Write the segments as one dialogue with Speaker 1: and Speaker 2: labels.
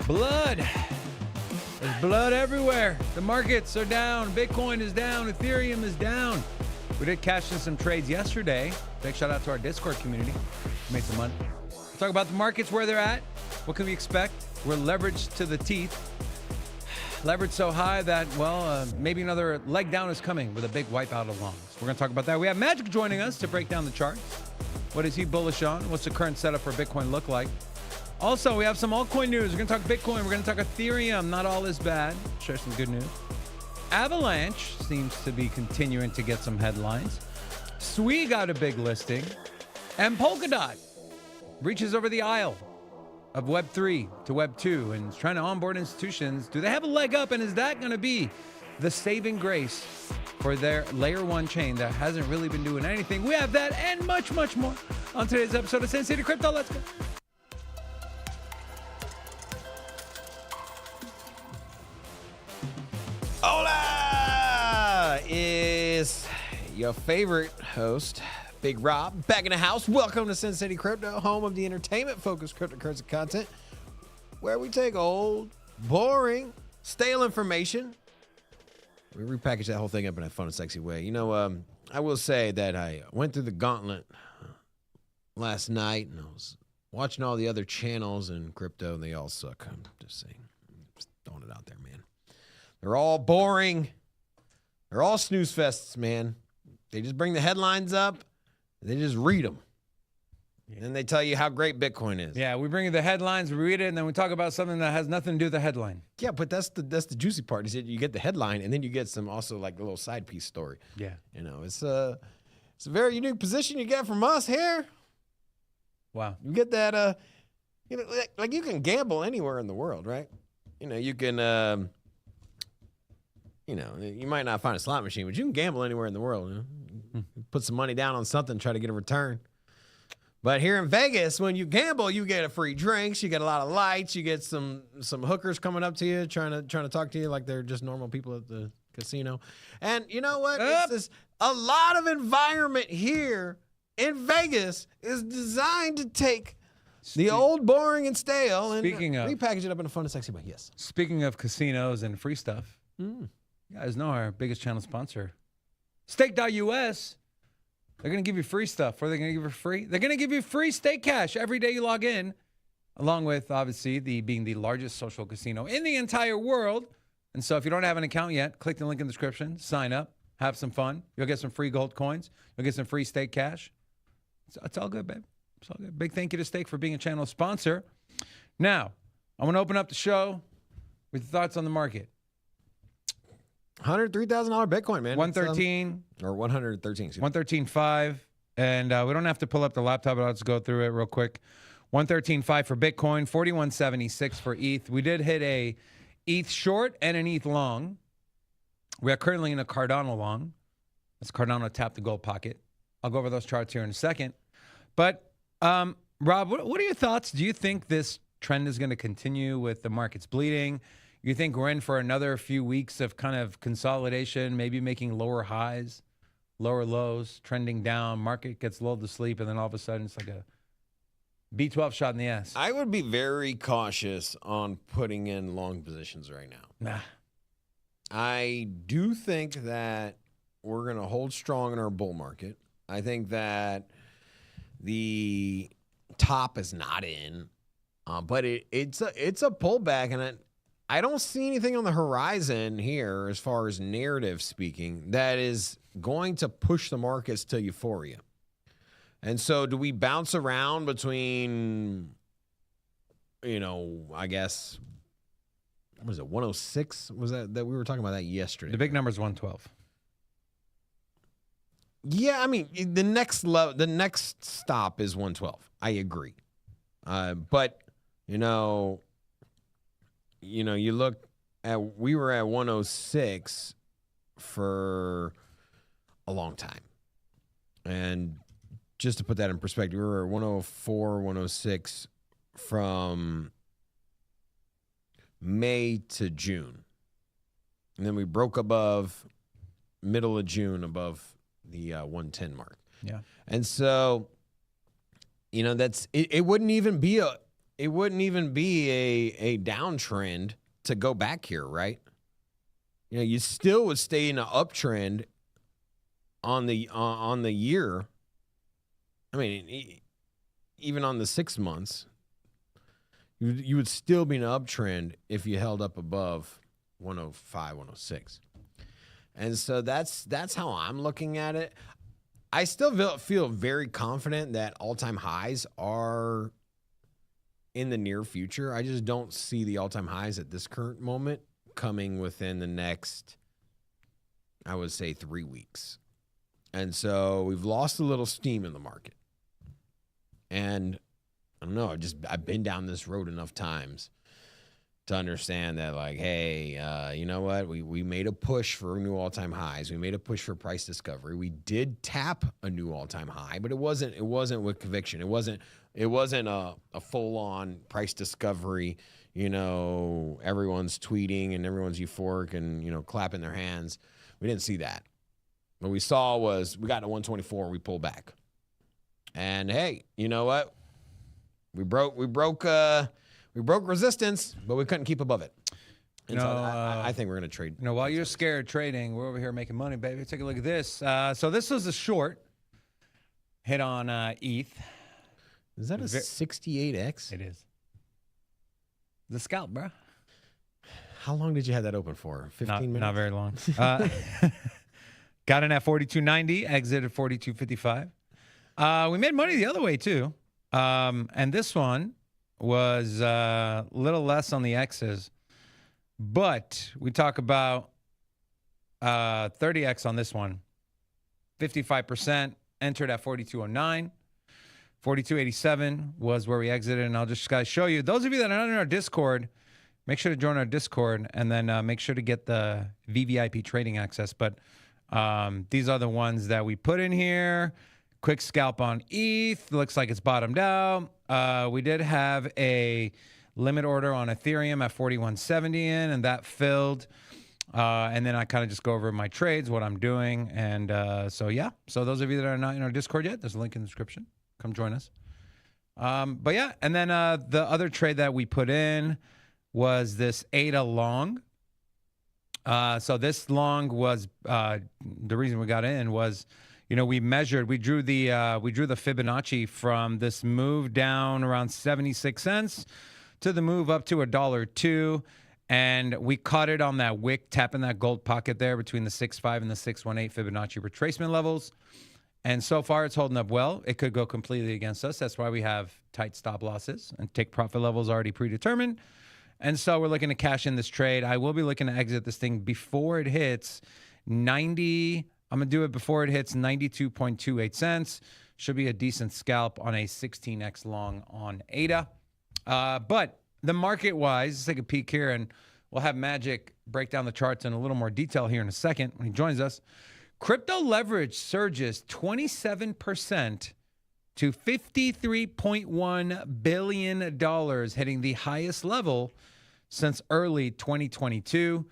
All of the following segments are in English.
Speaker 1: Blood. There's blood everywhere. The markets are down. Bitcoin is down. Ethereum is down. We did cash in some trades yesterday. Big shout out to our Discord community. Made some money. We'll talk about the markets, where they're at. What can we expect? We're leveraged to the teeth. Leverage so high that, well, maybe another leg down is coming with a big wipeout of longs. We're going to talk about that. We have MATIC joining us to break down the charts. What is he bullish on? What's the current setup for Bitcoin look like? Also, we have some altcoin news. We're going to talk Bitcoin. We're going to talk Ethereum. Not all is bad. Share some good news. Avalanche seems to be continuing to get some headlines. SWE got a big listing. And Polkadot reaches over the aisle of Web 3 to Web 2 and is trying to onboard institutions. Do they have a leg up? And is that going to be the saving grace for their layer 1 chain that hasn't really been doing anything? We have that and much, much more on today's episode of Sin City Crypto. Let's go.
Speaker 2: Hola! Is your favorite host, Big Rob, back in the house. Welcome to Sin City Crypto, home of the entertainment-focused cryptocurrency content, where we take old, boring, stale information. We repackage that whole thing up in a fun and sexy way. You know, I will say that I went through the gauntlet last night, and I was watching all the other channels in crypto, and they all suck. I'm just saying. Just throwing it out there, man. They're all boring. They're all snooze fests, man. They just bring the headlines up. They just read them. And then they tell you how great Bitcoin is.
Speaker 1: Yeah, we bring you the headlines, we read it, and then we talk about something that has nothing to do with the headline.
Speaker 2: Yeah, but that's the juicy part. Is that you get the headline, and then you get some also like a little side piece story.
Speaker 1: Yeah.
Speaker 2: You know, it's a very unique position you get from us here.
Speaker 1: Wow.
Speaker 2: You get that, you know, like you can gamble anywhere in the world, right? You know, you can, you know, you might not find a slot machine, but you can gamble anywhere in the world. You know? Put some money down on something, try to get a return. But here in Vegas, when you gamble, you get a free drinks, you get a lot of lights, you get some hookers coming up to you, trying to talk to you like they're just normal people at the casino. And you know what? A lot of environment here in Vegas is designed to take the old, boring, and stale and repackage it up in a fun and sexy way. Yes.
Speaker 1: Speaking of casinos and free stuff, you guys know our biggest channel sponsor, Stake.us. They're going to give you free stuff. What are they going to give you free? They're going to give you free stake cash every day you log in, along with, obviously, being the largest social casino in the entire world. And so if you don't have an account yet, click the link in the description, sign up, have some fun. You'll get some free gold coins. You'll get some free stake cash. It's all good, babe. It's all good. Big thank you to Stake for being a channel sponsor. Now, I want to open up the show with your thoughts on the market.
Speaker 2: $103,000 Bitcoin, man.
Speaker 1: 113
Speaker 2: or 113.
Speaker 1: 113.5, and we don't have to pull up the laptop, but I'll just go through it real quick. 113.5 for Bitcoin, 41.76 for ETH. We did hit a ETH short and an ETH long. We are currently in a Cardano long. As Cardano tapped the gold pocket. I'll go over those charts here in a second. But Rob, what are your thoughts? Do you think this trend is going to continue with the markets bleeding? You think we're in for another few weeks of kind of consolidation, maybe making lower highs, lower lows, trending down, market gets lulled to sleep, and then all of a sudden it's like a B12 shot in the ass?
Speaker 2: I would be very cautious on putting in long positions right now.
Speaker 1: Nah.
Speaker 2: I do think that we're going to hold strong in our bull market. I think that the top is not in, but it's a pullback, and I don't see anything on the horizon here as far as narrative speaking that is going to push the markets to euphoria. And so do we bounce around between, you know, I guess, what was it, 106? Was that we were talking about that yesterday?
Speaker 1: The big number is 112.
Speaker 2: Yeah, I mean, the next stop is 112. I agree. But, you look at, we were at 106 for a long time. And just to put that in perspective, we were at 104, 106 from May to June. And then we broke above middle of June above the 110 mark.
Speaker 1: Yeah.
Speaker 2: And so, that's, it wouldn't even be it wouldn't even be a downtrend to go back here, right? You know, you still would stay in an uptrend on the year. I mean, even on the 6 months, you would still be in an uptrend if you held up above 105, 106. And so that's how I'm looking at it. I still feel very confident that all-time highs are in the near future. I just don't see the all-time highs at this current moment coming within the next, I would say, 3 weeks. And so we've lost a little steam in the market. And I don't know, I've been down this road enough times to understand that, like, hey, you know what? We made a push for new all-time highs. We made a push for price discovery. We did tap a new all-time high, but it wasn't with conviction. It wasn't a full-on price discovery. You know, everyone's tweeting and everyone's euphoric and, you know, clapping their hands. We didn't see that. What we saw was we got to 124 and we pulled back. And hey, you know what? We broke resistance, but we couldn't keep above it. And so I think we're going to trade.
Speaker 1: You know, while you're scared trading, we're over here making money, baby. Take a look at this. So this was a short hit on ETH.
Speaker 2: Is that a 68X?
Speaker 1: It is. The scalp, bro.
Speaker 2: How long did you have that open for? 15 minutes?
Speaker 1: Not very long. Got in at 42.90, exited 42.55. We made money the other way, too. And this one was a little less on the X's. But we talk about 30X on this one. 55% entered at 42.09. 42.87 was where we exited. And I'll just guys show you. Those of you that are not in our Discord, make sure to join our Discord. And then make sure to get the VVIP trading access. But these are the ones that we put in here. Quick scalp on ETH. Looks like it's bottomed out. We did have a limit order on Ethereum at 4170 in, and that filled. And then I kind of just go over my trades, what I'm doing. And so, yeah. So those of you that are not in our Discord yet, there's a link in the description. Come join us. But, yeah. And then the other trade that we put in was this ADA long. So this long was the reason we got in was, you know, we drew the Fibonacci from this move down around 76 cents to the move up to $1.02. And we caught it on that wick, tapping that gold pocket there between the 6.5 and the 6.18 Fibonacci retracement levels. And so far it's holding up well. It could go completely against us. That's why we have tight stop losses and take profit levels already predetermined. And so we're looking to cash in this trade. I will be looking to exit this thing before it hits 90. I'm going to do it before it hits 92.28 cents. Should be a decent scalp on a 16X long on ADA. But the market-wise, let's take a peek here, and we'll have Magic break down the charts in a little more detail here in a second when he joins us. Crypto leverage surges 27% to $53.1 billion, hitting the highest level since early 2022.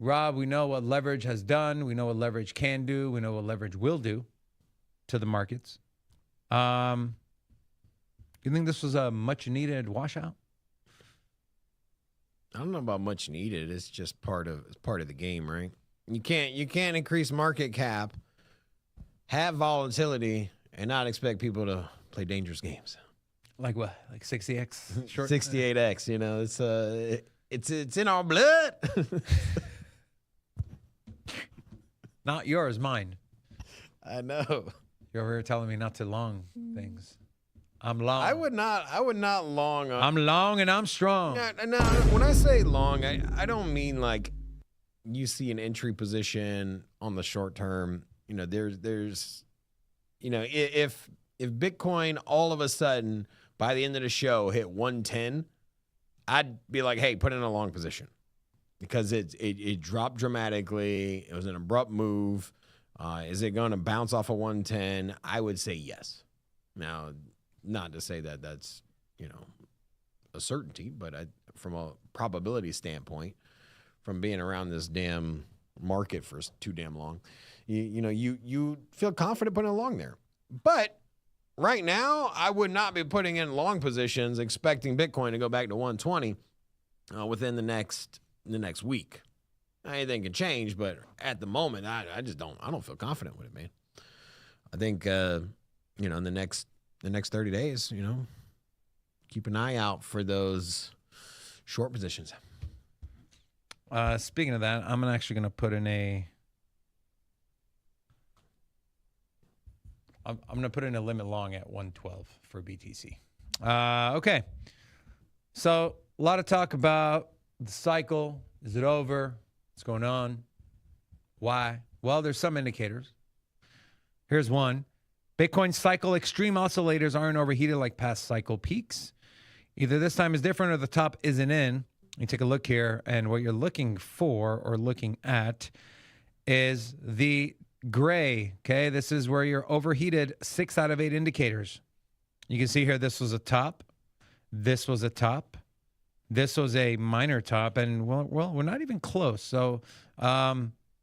Speaker 1: Rob, we know what leverage has done. We know what leverage can do. We know what leverage will do to the markets. You think this was a much-needed washout?
Speaker 2: I don't know about much needed. It's just part of the game, right? You can't increase market cap, have volatility, and not expect people to play dangerous games.
Speaker 1: Like what? Like 60X? Short?
Speaker 2: 68X. You know, it's in our blood.
Speaker 1: Not yours, mine.
Speaker 2: I know.
Speaker 1: You're over here telling me not to long things. I'm long.
Speaker 2: I would not long.
Speaker 1: I'm long and I'm strong.
Speaker 2: No, when I say long, I don't mean like you see an entry position on the short term. You know, there's, you know, if Bitcoin all of a sudden by the end of the show hit 110, I'd be like, hey, put in a long position. Because it dropped dramatically. It was an abrupt move. Is it going to bounce off of 110? I would say yes. Now, not to say that that's, you know, a certainty, but from a probability standpoint, from being around this damn market for too damn long, you feel confident putting it along there. But right now, I would not be putting in long positions expecting Bitcoin to go back to 120 within the next week. Anything can change, but at the moment, I just don't feel confident with it, man. I think in the next 30 days, keep an eye out for those short positions.
Speaker 1: Speaking of that, I'm actually going to put in I'm going to put in a limit long at 112 for BTC. Okay. So a lot of talk about the cycle. Is it over? What's going on? Why? Well, there's some indicators. Here's one. Bitcoin cycle extreme oscillators aren't overheated like past cycle peaks. Either this time is different or the top isn't in. You take a look here, and what you're looking for or looking at is the gray. Okay, this is where you're overheated 6 out of 8 indicators. You can see here this was a top. This was a top. This was a minor top, and well, we're not even close. So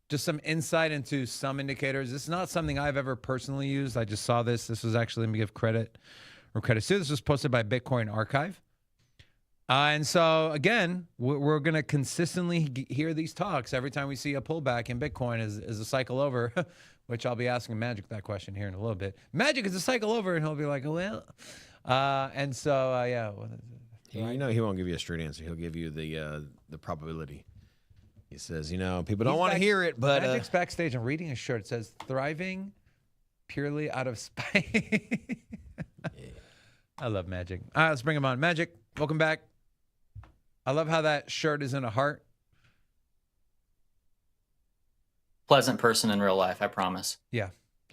Speaker 1: just some insight into some indicators. This is not something I've ever personally used. I just saw this. This was actually, let me give credit where credit's due. This was posted by Bitcoin Archive. And so, again, we're going to consistently hear these talks every time we see a pullback in Bitcoin. Is the cycle over? Which I'll be asking Magic that question here in a little bit. Magic, is the cycle over? And he'll be like, well. And so, yeah.
Speaker 2: He won't give you a straight answer. He'll give you the probability. He says, people don't want to hear it, but
Speaker 1: Magic's backstage. I'm reading a shirt. It says, thriving purely out of spite. Yeah. I love Magic. All right, let's bring him on. Magic, welcome back. I love how that shirt is in a heart.
Speaker 3: Pleasant person in real life, I promise.
Speaker 1: Yeah.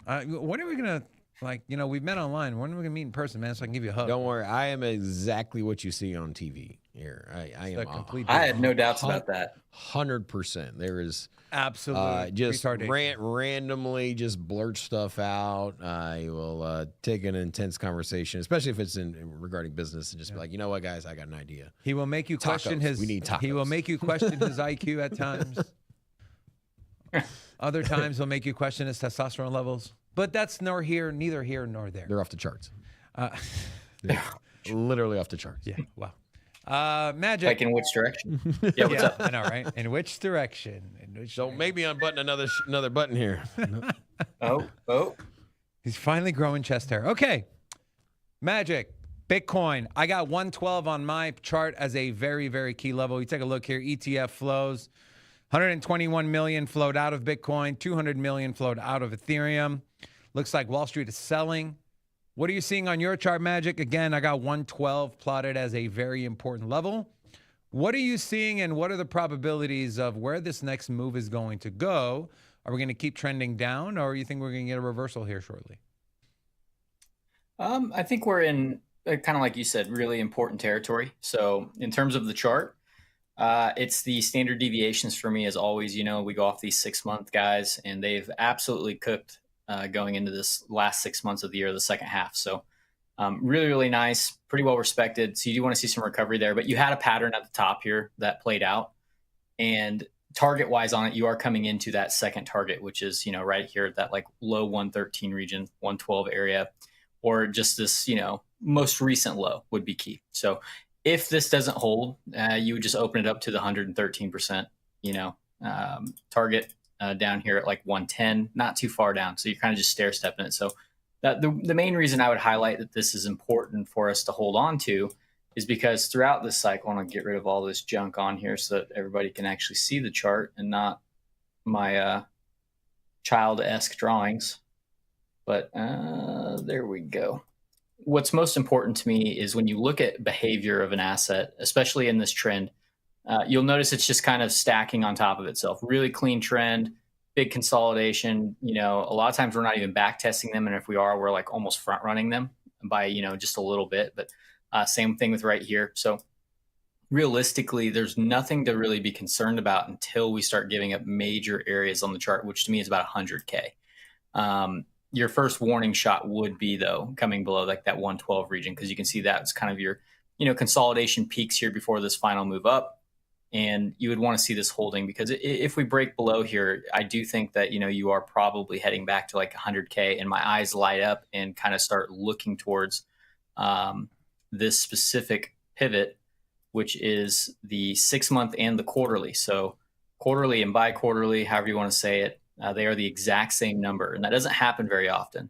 Speaker 1: When are we going to, we've met online. When are we going to meet in person, man, so I can give you a hug?
Speaker 2: Don't worry. I am exactly what you see on TV here. I am
Speaker 1: complete.
Speaker 3: I had no doubts about that.
Speaker 2: 100%. There is
Speaker 1: absolutely
Speaker 2: just randomly just blurt stuff out. I will take an intense conversation, especially if it's regarding business, and just be like, you know what, guys, I got an idea.
Speaker 1: He will make you question his.
Speaker 2: We need tacos.
Speaker 1: He will make you question his IQ at times. Other times, he'll make you question his testosterone levels. But that's neither here nor there.
Speaker 2: They're off the charts. They're literally off the charts.
Speaker 1: Yeah. Wow. Magic.
Speaker 3: Like in which direction? Yeah. What's up?
Speaker 1: I know, right? In which direction?
Speaker 2: So maybe unbutton another button here.
Speaker 3: Oh.
Speaker 1: He's finally growing chest hair. Okay. Magic. Bitcoin. I got 112 on my chart as a very, very key level. You take a look here. ETF flows. 121 million flowed out of Bitcoin. 200 million flowed out of Ethereum. Looks like Wall Street is selling. What are you seeing on your chart, Magic? Again, I got 112 plotted as a very important level. What are you seeing, and what are the probabilities of where this next move is going to go? Are we going to keep trending down, or do you think we're going to get a reversal here shortly?
Speaker 3: I think we're in, kind of like you said, really important territory. So in terms of the chart, it's the standard deviations for me as always. We go off these 6-month guys, and they've absolutely cooked going into this last 6 months of the year, the second half. So really, really nice, pretty well respected. So you do want to see some recovery there, but you had a pattern at the top here that played out, and target wise on it, you are coming into that second target, which is, right here at that like low 113 region, 112 area, or just this, most recent low would be key. So if this doesn't hold, you would just open it up to the 113%, target down here at like 110, not too far down. So you're kind of just stair stepping it. So that the main reason I would highlight that this is important for us to hold on to is because throughout this cycle, and I'll get rid of all this junk on here so that everybody can actually see the chart and not my child-esque drawings. But there we go. What's most important to me is when you look at behavior of an asset, especially in this trend, you'll notice it's just kind of stacking on top of itself. Really clean trend, big consolidation. A lot of times we're not even back testing them. And if we are, we're like almost front running them by, just a little bit. But same thing with right here. So realistically, there's nothing to really be concerned about until we start giving up major areas on the chart, which to me is about 100K. Your first warning shot would be, though, coming below like that 112 region, because you can see that's kind of your, consolidation peaks here before this final move up. And you would want to see this holding, because if we break below here, I do think that, you are probably heading back to like 100K, and my eyes light up and kind of start looking towards this specific pivot, which is the 6-month and the quarterly. So quarterly and bi-quarterly, however you want to say it, they are the exact same number. And that doesn't happen very often.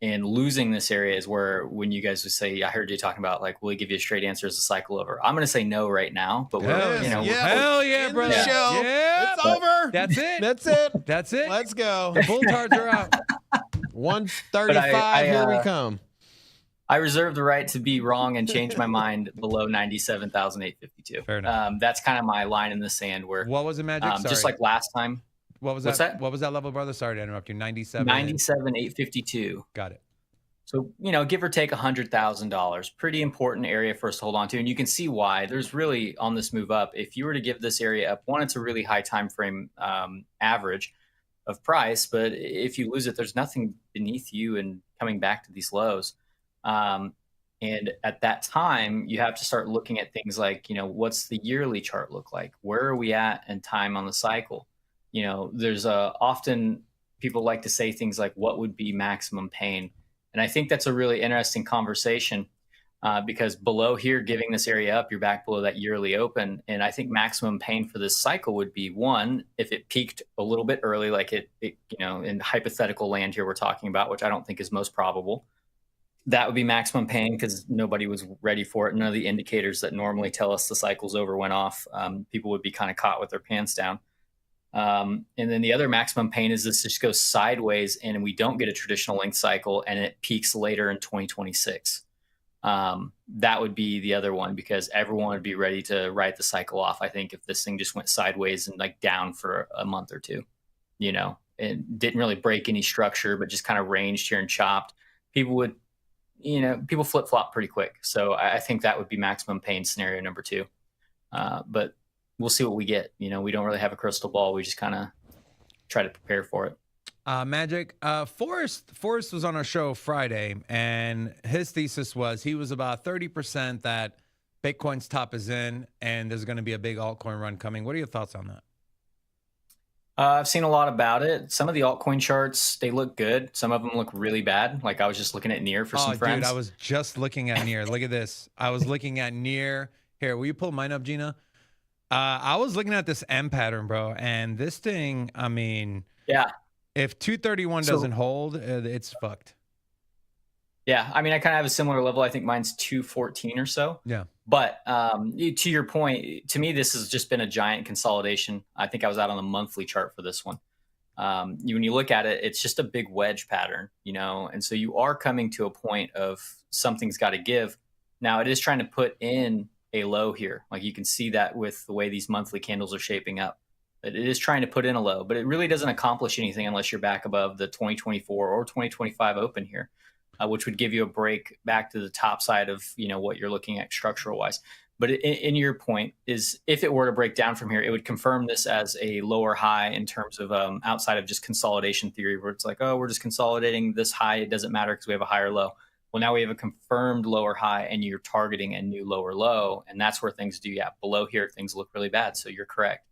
Speaker 3: And losing this area is where, when you guys would say, I heard you talking about, like, will he give you a straight answer as the cycle over? I'm going to say no right now, but
Speaker 1: hell yeah, bro.
Speaker 2: Yeah, it's over.
Speaker 1: That's it.
Speaker 2: That's it.
Speaker 1: That's it.
Speaker 2: Let's go.
Speaker 1: The bull cards are out.
Speaker 2: 135. Here we come.
Speaker 3: I reserve the right to be wrong and change my mind below 97,852.
Speaker 1: Fair enough.
Speaker 3: That's kind of my line in the sand. Where
Speaker 1: what was the magic?
Speaker 3: Just like last time.
Speaker 1: What was that? What was that level, brother? Sorry to interrupt you.
Speaker 3: 97,852.
Speaker 1: Got it.
Speaker 3: So, give or take $100,000, pretty important area for us to hold on to. And you can see why. There's really, on this move up, if you were to give this area up, one, it's a really high time frame average of price. But if you lose it, there's nothing beneath you and coming back to these lows. And at that time, you have to start looking at things like, what's the yearly chart look like? Where are we at in time on the cycle? There's often people like to say things like, what would be maximum pain? And I think that's a really interesting conversation because below here, giving this area up, you're back below that yearly open. And I think maximum pain for this cycle would be, one, if it peaked a little bit early, like it in hypothetical land here we're talking about, which I don't think is most probable. That would be maximum pain because nobody was ready for it. None of the indicators that normally tell us the cycle's over went off. People would be kind of caught with their pants down. And then the other maximum pain is this just goes sideways and we don't get a traditional length cycle and it peaks later in 2026. That would be the other one because everyone would be ready to write the cycle off. I think if this thing just went sideways and like down for a month or two, and didn't really break any structure, but just kind of ranged here and chopped, people would, people flip flop pretty quick. So I think that would be maximum pain scenario number 2. But we'll see what we get. We don't really have a crystal ball. We just kind of try to prepare for it.
Speaker 1: Magic. Forrest was on our show Friday, and his thesis was he was about 30% that Bitcoin's top is in, and there's going to be a big altcoin run coming. What are your thoughts on that?
Speaker 3: I've seen a lot about it. Some of the altcoin charts, they look good. Some of them look really bad. Like I was just looking at Near for some friends.
Speaker 1: Dude, I was just looking at Near. Look at this. I was looking at Near. Here, will you pull mine up, Gina? I was looking at this M pattern, bro, and this thing, I mean,
Speaker 3: yeah.
Speaker 1: If 231 doesn't hold, it's fucked.
Speaker 3: Yeah, I mean, I kind of have a similar level. I think mine's 214 or so.
Speaker 1: Yeah.
Speaker 3: But to your point, to me, this has just been a giant consolidation. I think I was out on the monthly chart for this one. When you look at it, it's just a big wedge pattern, and so you are coming to a point of something's got to give. Now, it is trying to put in a low here. Like you can see that with the way these monthly candles are shaping up. It is trying to put in a low, but it really doesn't accomplish anything unless you're back above the 2024 or 2025 open here, which would give you a break back to the top side of what you're looking at structural wise. But in your point is if it were to break down from here, it would confirm this as a lower high in terms of outside of just consolidation theory, where it's like, oh, we're just consolidating this high. It doesn't matter because we have a higher low. Well, now we have a confirmed lower high and you're targeting a new lower low. And that's where things do. Yeah. Below here, things look really bad. So you're correct.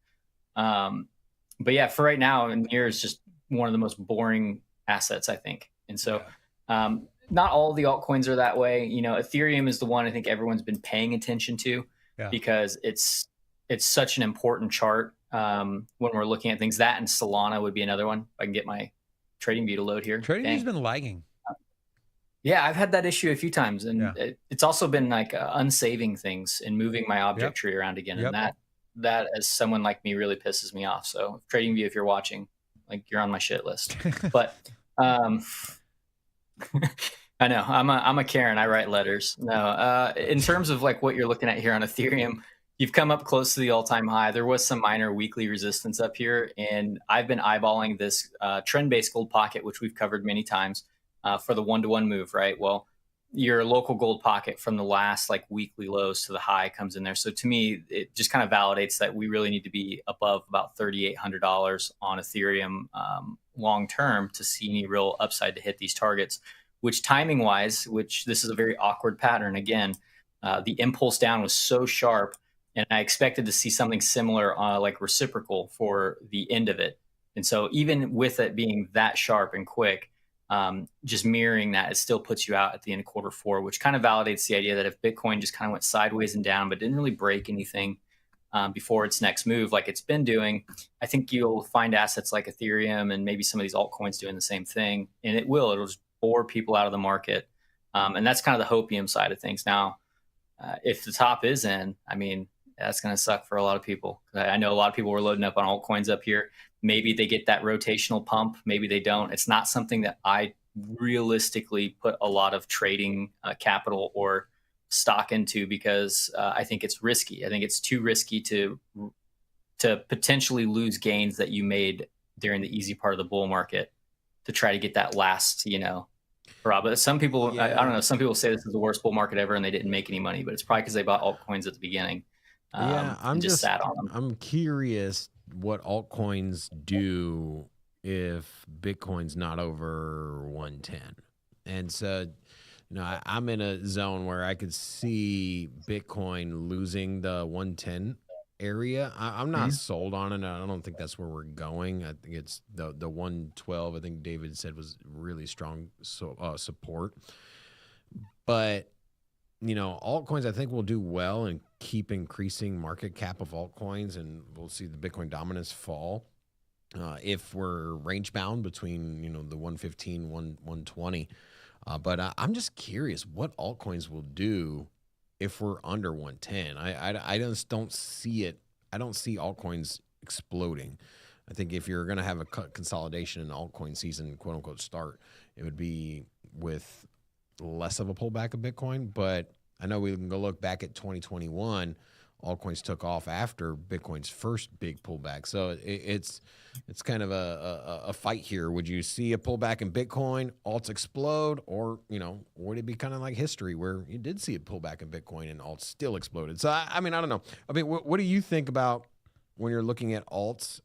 Speaker 3: But yeah, for right now, Near is just one of the most boring assets, I think. And so, not all the altcoins are that way. Ethereum is the one I think everyone's been paying attention to because it's such an important chart. When we're looking at things, that and Solana would be another one. If I can get my TradingView to load here.
Speaker 1: TradingView's been lagging.
Speaker 3: Yeah, I've had that issue a few times, and it's also been like unsaving things and moving my object tree around again, and that as someone like me really pisses me off. So TradingView, if you're watching, like you're on my shit list. But I know I'm a Karen. I write letters. No, in terms of like what you're looking at here on Ethereum, you've come up close to the all-time high. There was some minor weekly resistance up here, and I've been eyeballing this trend-based gold pocket, which we've covered many times. For the one-to-one move, right? Well, your local gold pocket from the last like weekly lows to the high comes in there. So to me, it just kind of validates that we really need to be above about $3,800 on Ethereum long-term to see any real upside to hit these targets, which timing-wise, which this is a very awkward pattern. Again, the impulse down was so sharp And I expected to see something similar, like reciprocal for the end of it. And so even with it being that sharp and quick, just mirroring that, it still puts you out at the end of Q4, which kind of validates the idea that if Bitcoin just kind of went sideways and down, but didn't really break anything before its next move like it's been doing, I think you'll find assets like Ethereum and maybe some of these altcoins doing the same thing. And it'll just bore people out of the market. And that's kind of the hopium side of things. Now, if the top is in, I mean, that's going to suck for a lot of people. I know a lot of people were loading up on altcoins up here. Maybe they get that rotational pump. Maybe they don't. It's not something that I realistically put a lot of trading capital or stock into, because I think it's risky. I think it's too risky to potentially lose gains that you made during the easy part of the bull market to try to get that last, Rob. But some people, I don't know, some people say this is the worst bull market ever and they didn't make any money, but it's probably because they bought altcoins at the beginning.
Speaker 2: I'm
Speaker 3: just sat on them.
Speaker 2: I'm curious what altcoins do if Bitcoin's not over 110. And so, I'm in a zone where I could see Bitcoin losing the 110 area. I'm not sold on it. I don't think that's where we're going. I think it's the 112. I think David said was really strong support. But altcoins I think will do well and keep increasing market cap of altcoins, and we'll see the Bitcoin dominance fall if we're range bound between the 115, 120. But I'm just curious what altcoins will do if we're under 110. I just don't see it. I don't see altcoins exploding. I think if you're going to have a consolidation in altcoin season, quote unquote, start, it would be with less of a pullback of Bitcoin. But I know we can go look back at 2021. Altcoins took off after Bitcoin's first big pullback. So it's kind of a fight here. Would you see a pullback in Bitcoin, alts explode, or would it be kind of like history where you did see a pullback in Bitcoin and alts still exploded? So I mean, I don't know. I mean, what do you think about when you're looking at alts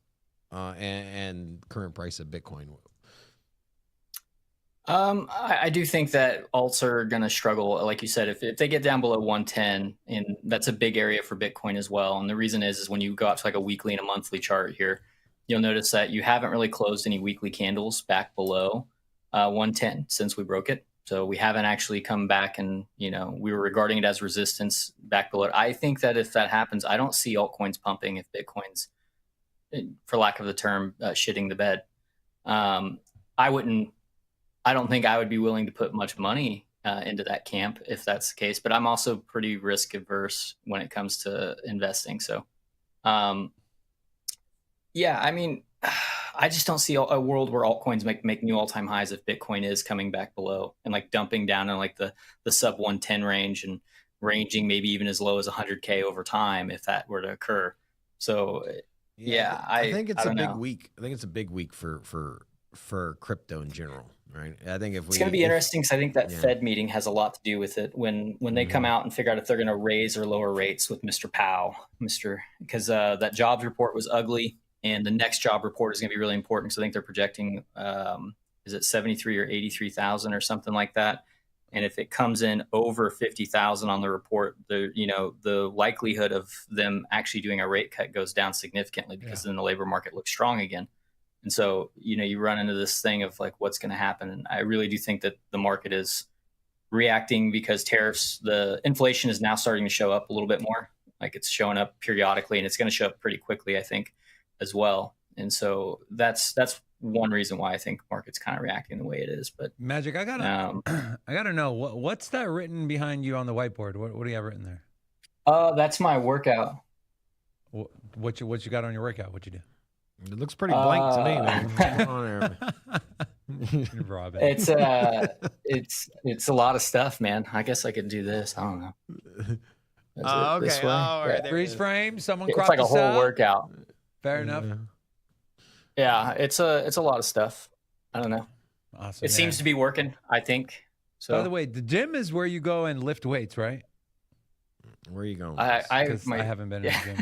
Speaker 2: and current price of Bitcoin?
Speaker 3: I do think that alts are going to struggle. Like you said, if they get down below 110, and that's a big area for Bitcoin as well. And the reason is when you go out to like a weekly and a monthly chart here, you'll notice that you haven't really closed any weekly candles back below 110 since we broke it. So we haven't actually come back, and we were regarding it as resistance back below it. I think that if that happens, I don't see altcoins pumping if Bitcoin's, for lack of the term, shitting the bed. I don't think I would be willing to put much money into that camp if that's the case, but I'm also pretty risk averse when it comes to investing. So, yeah, I mean, I just don't see a world where altcoins make new all-time highs if Bitcoin is coming back below and like dumping down in like the sub 110 range and ranging maybe even as low as 100K over time if that were to occur. So, yeah,
Speaker 2: I think it's a big week. I think it's a big week for crypto in general. Right. I think it's
Speaker 3: going to be interesting because I think that Fed meeting has a lot to do with it when they come out and figure out if they're going to raise or lower rates with Mr. Powell, because that jobs report was ugly, and the next job report is going to be really important. So I think they're projecting, is it 73 or 83,000 or something like that? And if it comes in over 50,000 on the report, the likelihood of them actually doing a rate cut goes down significantly, because then the labor market looks strong again. And so, you run into this thing of like, what's going to happen? And I really do think that the market is reacting because tariffs, the inflation is now starting to show up a little bit more. Like it's showing up periodically, and it's going to show up pretty quickly, I think, as well. And so that's one reason why I think market's kind of reacting the way it is. But
Speaker 1: Magic, I gotta know what's that written behind you on the whiteboard? What do you have written there?
Speaker 3: That's my workout.
Speaker 1: What you got on your workout? What'd you do?
Speaker 2: It looks pretty blank to me, man. What's going on there?
Speaker 3: Robin. It's a lot of stuff, man. I guess I could do this. I don't know.
Speaker 2: Okay.
Speaker 3: This way?
Speaker 2: All right.
Speaker 1: Freeze frame. Someone
Speaker 3: It's
Speaker 1: cropped
Speaker 3: like a whole workout.
Speaker 1: Fair enough.
Speaker 3: Yeah, it's a lot of stuff. I don't know.
Speaker 1: Awesome.
Speaker 3: It seems to be working, I think. So
Speaker 1: by the way, the gym is where you go and lift weights, right?
Speaker 2: Where are you going?
Speaker 3: I
Speaker 1: haven't been in the gym.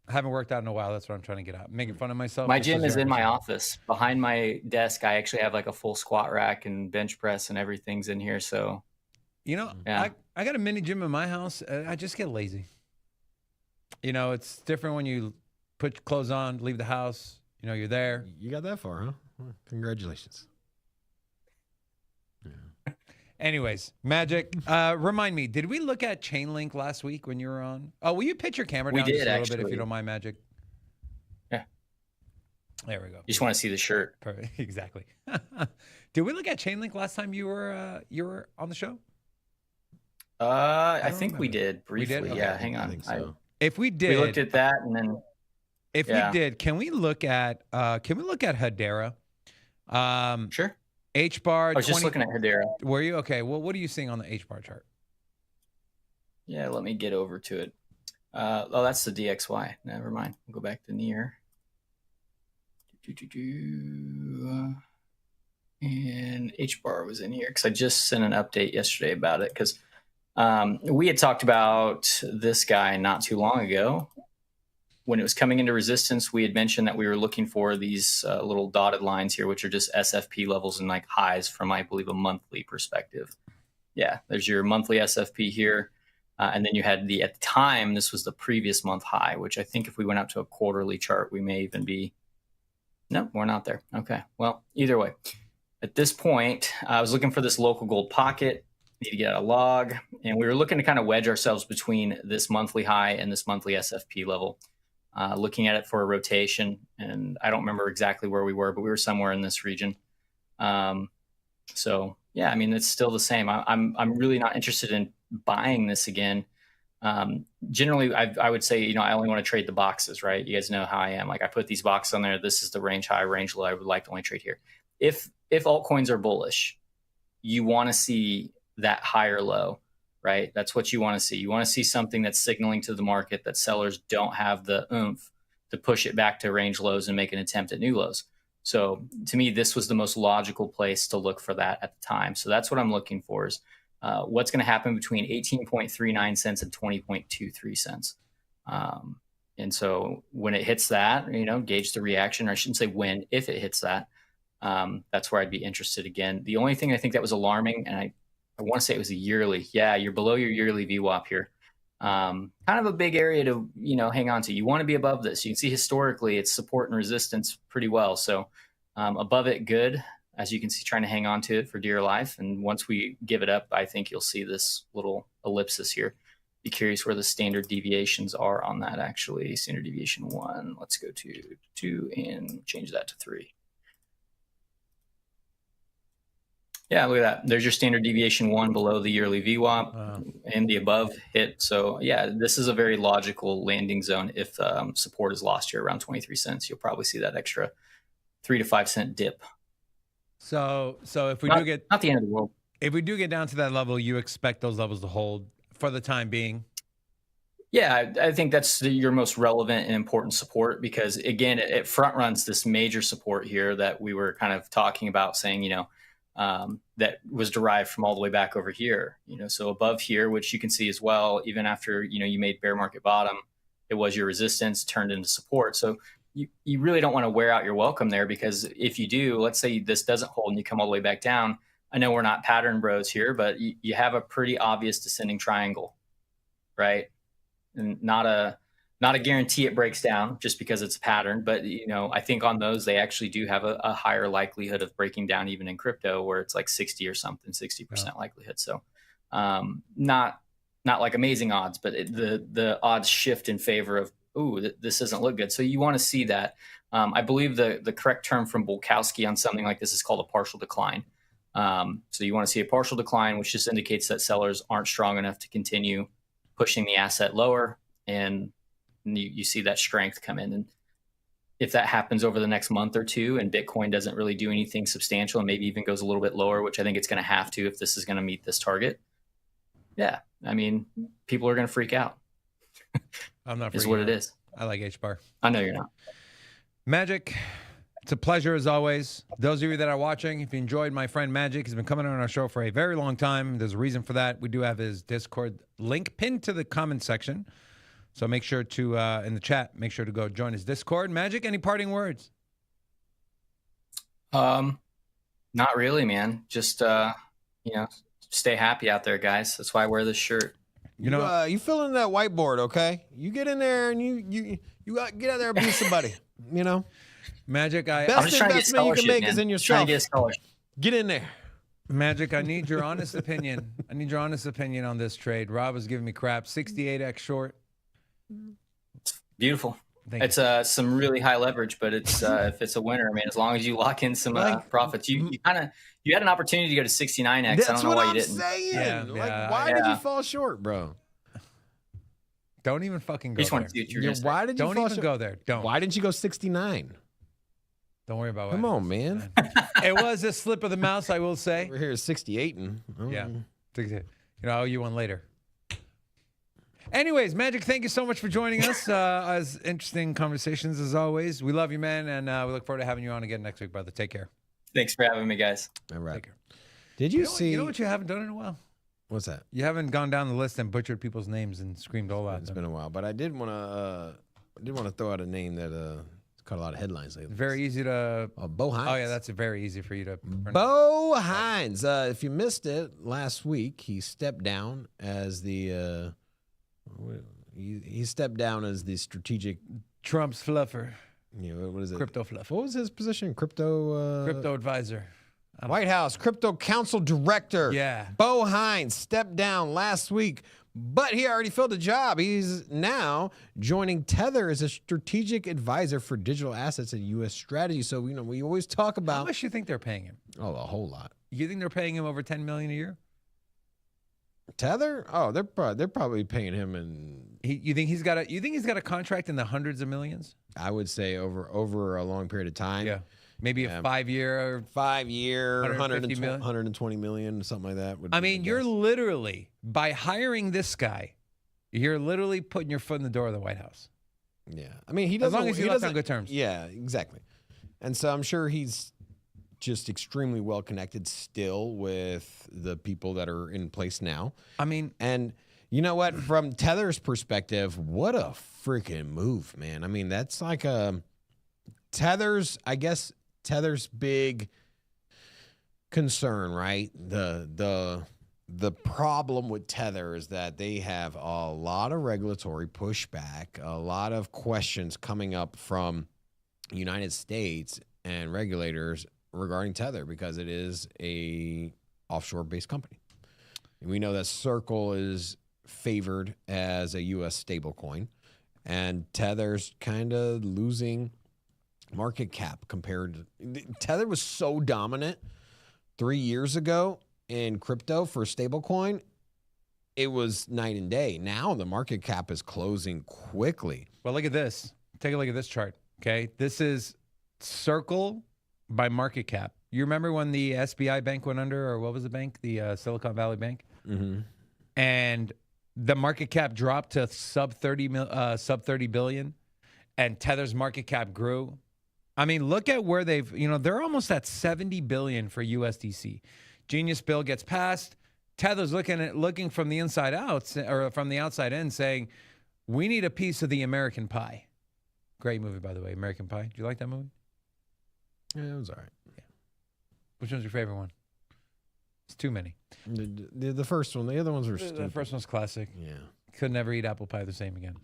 Speaker 1: I haven't worked out in a while. That's what I'm trying to get out. Making fun of myself.
Speaker 3: My gym is in my office. Behind my desk, I actually have like a full squat rack and bench press and everything's in here. So,
Speaker 1: I got a mini gym in my house. I just get lazy. You know, it's different when you put your clothes on, leave the house. You know, you're there.
Speaker 2: You got that far, huh? Well, congratulations.
Speaker 1: Anyways, Magic, remind me, did we look at Chainlink last week when you were on? Oh, will you pitch your camera
Speaker 3: We
Speaker 1: down just
Speaker 3: did,
Speaker 1: a little bit if
Speaker 3: actually.
Speaker 1: you don't mind, Magic?
Speaker 3: Yeah.
Speaker 1: There we go.
Speaker 3: You just want to see the shirt.
Speaker 1: Perfect. Exactly. Did we look at Chainlink last time you were on the show?
Speaker 3: I think we
Speaker 1: remember.
Speaker 3: did briefly.
Speaker 1: Okay.
Speaker 3: Yeah, hang on.
Speaker 2: I think so.
Speaker 1: If we did,
Speaker 3: we looked at that, and then
Speaker 1: if
Speaker 3: yeah.
Speaker 1: we did, can we look at Hedera?
Speaker 3: Sure.
Speaker 1: HBAR.
Speaker 3: I was just looking at Hedera.
Speaker 1: Were you okay? Well, what are you seeing on the HBAR chart?
Speaker 3: Yeah, let me get over to it. Oh, that's the DXY. Never mind. We'll go back to near. And HBAR was in here because I just sent an update yesterday about it because we had talked about this guy not too long ago. When it was coming into resistance, we had mentioned that we were looking for these little dotted lines here, which are just SFP levels and like highs from, I believe, a monthly perspective. Yeah, there's your monthly SFP here. And then you had at the time, this was the previous month high, which I think if we went out to a quarterly chart, we may even be, no, we're not there. Okay, well, either way. At this point, I was looking for this local gold pocket, need to get a log, and we were looking to kind of wedge ourselves between this monthly high and this monthly SFP level. Looking at it for a rotation, and I don't remember exactly where we were, but we were somewhere in this region. So yeah, I mean, it's still the same. I'm really not interested in buying this again. Generally, I would say, you know, I only want to trade the boxes, right? You guys know how I am. Like I put these boxes on there. This is the range high, range low. I would like to only trade here. If altcoins are bullish, you want to see that higher low. Right? That's what you want to see. You want to see something that's signaling to the market that sellers don't have the oomph to push it back to range lows and make an attempt at new lows. So to me, this was the most logical place to look for that at the time. So that's what I'm looking for is what's going to happen between 18.39 cents and 20.23 cents. And so when it hits that, you know, gauge the reaction, or I shouldn't say when, if it hits that, that's where I'd be interested again. The only thing I think that was alarming, and I want to say it was a yearly. Yeah, you're below your yearly VWAP here. Kind of a big area to, you know, hang on to. You want to be above this. You can see historically it's support and resistance pretty well. So above it, good. As you can see, trying to hang on to it for dear life. And once we give it up, I think you'll see this little ellipsis here. Be curious where the standard deviations are on that, actually. Standard deviation 1. Let's go to 2 and change that to 3. Yeah, look at that. There's your standard deviation 1 below the yearly VWAP and the above hit. So yeah, this is a very logical landing zone. If support is lost here around 23 cents, you'll probably see that extra 3 to 5 cent dip.
Speaker 1: So if we
Speaker 3: not the end of the world.
Speaker 1: If we do get down to that level, you expect those levels to hold for the time being?
Speaker 3: Yeah, I think that's your most relevant and important support because again, it front runs this major support here that we were kind of talking about, saying, you know, that was derived from all the way back over here, you know, so above here, which you can see as well, even after, you know, you made bear market bottom, it was your resistance turned into support. So you really don't want to wear out your welcome there, because if you do, let's say this doesn't hold and you come all the way back down. I know we're not pattern bros here, but you have a pretty obvious descending triangle, right? And not a guarantee it breaks down just because it's a pattern, but you know, I think on those they actually do have a higher likelihood of breaking down, even in crypto where it's like 60 or something, 60% likelihood. So not like amazing odds, but the odds shift in favor of, ooh, this doesn't look good. So you want to see that. I believe the correct term from Bulkowski on something like this is called a partial decline. So you want to see a partial decline, which just indicates that sellers aren't strong enough to continue pushing the asset lower, and you see that strength come in. And if that happens over the next month or two and Bitcoin doesn't really do anything substantial and maybe even goes a little bit lower, which I think it's going to have to if this is going to meet this target, yeah, I mean, people are going to freak out.
Speaker 1: I'm not freaking
Speaker 3: is what
Speaker 1: out.
Speaker 3: It is.
Speaker 1: I like HBAR.
Speaker 3: I know you're not.
Speaker 1: Magic, it's a pleasure as always. Those of you that are watching, if you enjoyed my friend Magic, he's been coming on our show for a very long time. There's a reason for that. We do have his Discord link pinned to the comment section. So make sure to, in the chat, make sure to go join his Discord. Magic, any parting words?
Speaker 3: Not really, man. Just, you know, stay happy out there, guys. That's why I wear this shirt.
Speaker 1: You know,
Speaker 2: you fill in that whiteboard, okay? You get in there and you get out there and be somebody. You know,
Speaker 1: Magic.
Speaker 3: I'm
Speaker 2: best
Speaker 3: just trying to get
Speaker 2: investment you can
Speaker 3: scholarship,
Speaker 2: make
Speaker 3: man.
Speaker 2: is in
Speaker 3: Just trying
Speaker 2: yourself.
Speaker 3: to get a scholarship.
Speaker 2: Get in there.
Speaker 1: Magic. I need your honest opinion. I need your honest opinion on this trade. Rob was giving me crap. 68x short.
Speaker 3: Beautiful.
Speaker 1: Thank
Speaker 3: It's some really high leverage, but it's if it's a winner, I mean, as long as you lock in some profits, you had an opportunity to go to 69x. I don't know why you didn't.
Speaker 2: Saying.
Speaker 1: Yeah,
Speaker 2: Like, why did you fall short, bro?
Speaker 1: Don't even fucking go
Speaker 3: You just want
Speaker 1: there.
Speaker 3: to see what you're gonna
Speaker 2: Why did you
Speaker 1: Don't
Speaker 2: fall
Speaker 1: even
Speaker 2: short?
Speaker 1: go there. Don't.
Speaker 2: Why didn't you go 69?
Speaker 1: Don't worry about it.
Speaker 2: Come on, man.
Speaker 1: It was a slip of the mouse, I will say.
Speaker 2: We're here at 68.
Speaker 1: Yeah. You know, I owe you one later. Anyways, Magic, thank you so much for joining us. As interesting conversations as always. We love you, man, and we look forward to having you on again next week, brother. Take care.
Speaker 3: Thanks for having me, guys.
Speaker 2: All right.
Speaker 1: Take care.
Speaker 2: Did you see?
Speaker 1: You know what you haven't done in a while?
Speaker 2: What's that?
Speaker 1: You haven't gone down the list and butchered people's names and screamed all out.
Speaker 2: It's been a while, but I did want to throw out a name that caught a lot of headlines lately.
Speaker 1: Very easy to.
Speaker 2: Bo Hines.
Speaker 1: Oh yeah, that's very easy for you to.
Speaker 2: Bo Hines. If you missed it last week, he stepped down as the. He stepped down as the strategic.
Speaker 1: Trump's fluffer.
Speaker 2: You know, what is it?
Speaker 1: Crypto fluff.
Speaker 2: What was his position? Crypto
Speaker 1: advisor.
Speaker 2: White House Crypto Council Director.
Speaker 1: Yeah.
Speaker 2: Bo Hines stepped down last week, but he already filled a job. He's now joining Tether as a strategic advisor for digital assets and U.S. strategy. So, you know, we always talk about.
Speaker 1: How much do you think they're paying him?
Speaker 2: Oh, a whole lot.
Speaker 1: You think they're paying him over $10 million a year?
Speaker 2: Tether? Oh, they're probably paying him
Speaker 1: You think he's got a contract in the hundreds of millions?
Speaker 2: I would say over a long period of time.
Speaker 1: Yeah. Maybe a 5-year or
Speaker 2: 120 million, something like that.
Speaker 1: I mean, you're literally, by hiring this guy, you're literally putting your foot in the door of the White House.
Speaker 2: Yeah. I mean, he doesn't.
Speaker 1: As long as he left on good terms.
Speaker 2: Yeah, exactly. And so I'm sure he's just extremely well connected still with the people that are in place now.
Speaker 1: I mean,
Speaker 2: and you know what? From Tether's perspective, what a freaking move, man. I mean, that's like Tether's big concern, right? The problem with Tether is that they have a lot of regulatory pushback, a lot of questions coming up from the United States and regulators regarding Tether because it is a offshore-based company. And we know that Circle is favored as a U.S. stablecoin, and Tether's kind of losing market cap compared to Tether was so dominant 3 years ago in crypto for stablecoin. It was night and day. Now the market cap is closing quickly.
Speaker 1: well, look at this. Take a look at this chart. Okay. This is Circle by market cap. You remember when the SBI bank went under, or what was the bank? The Silicon Valley Bank?
Speaker 2: Mm-hmm.
Speaker 1: And the market cap dropped to sub 30 billion, and Tether's market cap grew. I mean, look at where they're almost at 70 billion for USDC. Genius bill gets passed. Tether's looking from the inside out, or from the outside in, saying, we need a piece of the American pie. Great movie, by the way, American Pie. Do you like that movie?
Speaker 2: Yeah, it was all right.
Speaker 1: Yeah. Which one's your favorite one? It's too many.
Speaker 2: The first one. The other ones were stupid.
Speaker 1: The first one's classic.
Speaker 2: Yeah.
Speaker 1: Could never eat apple pie the same again.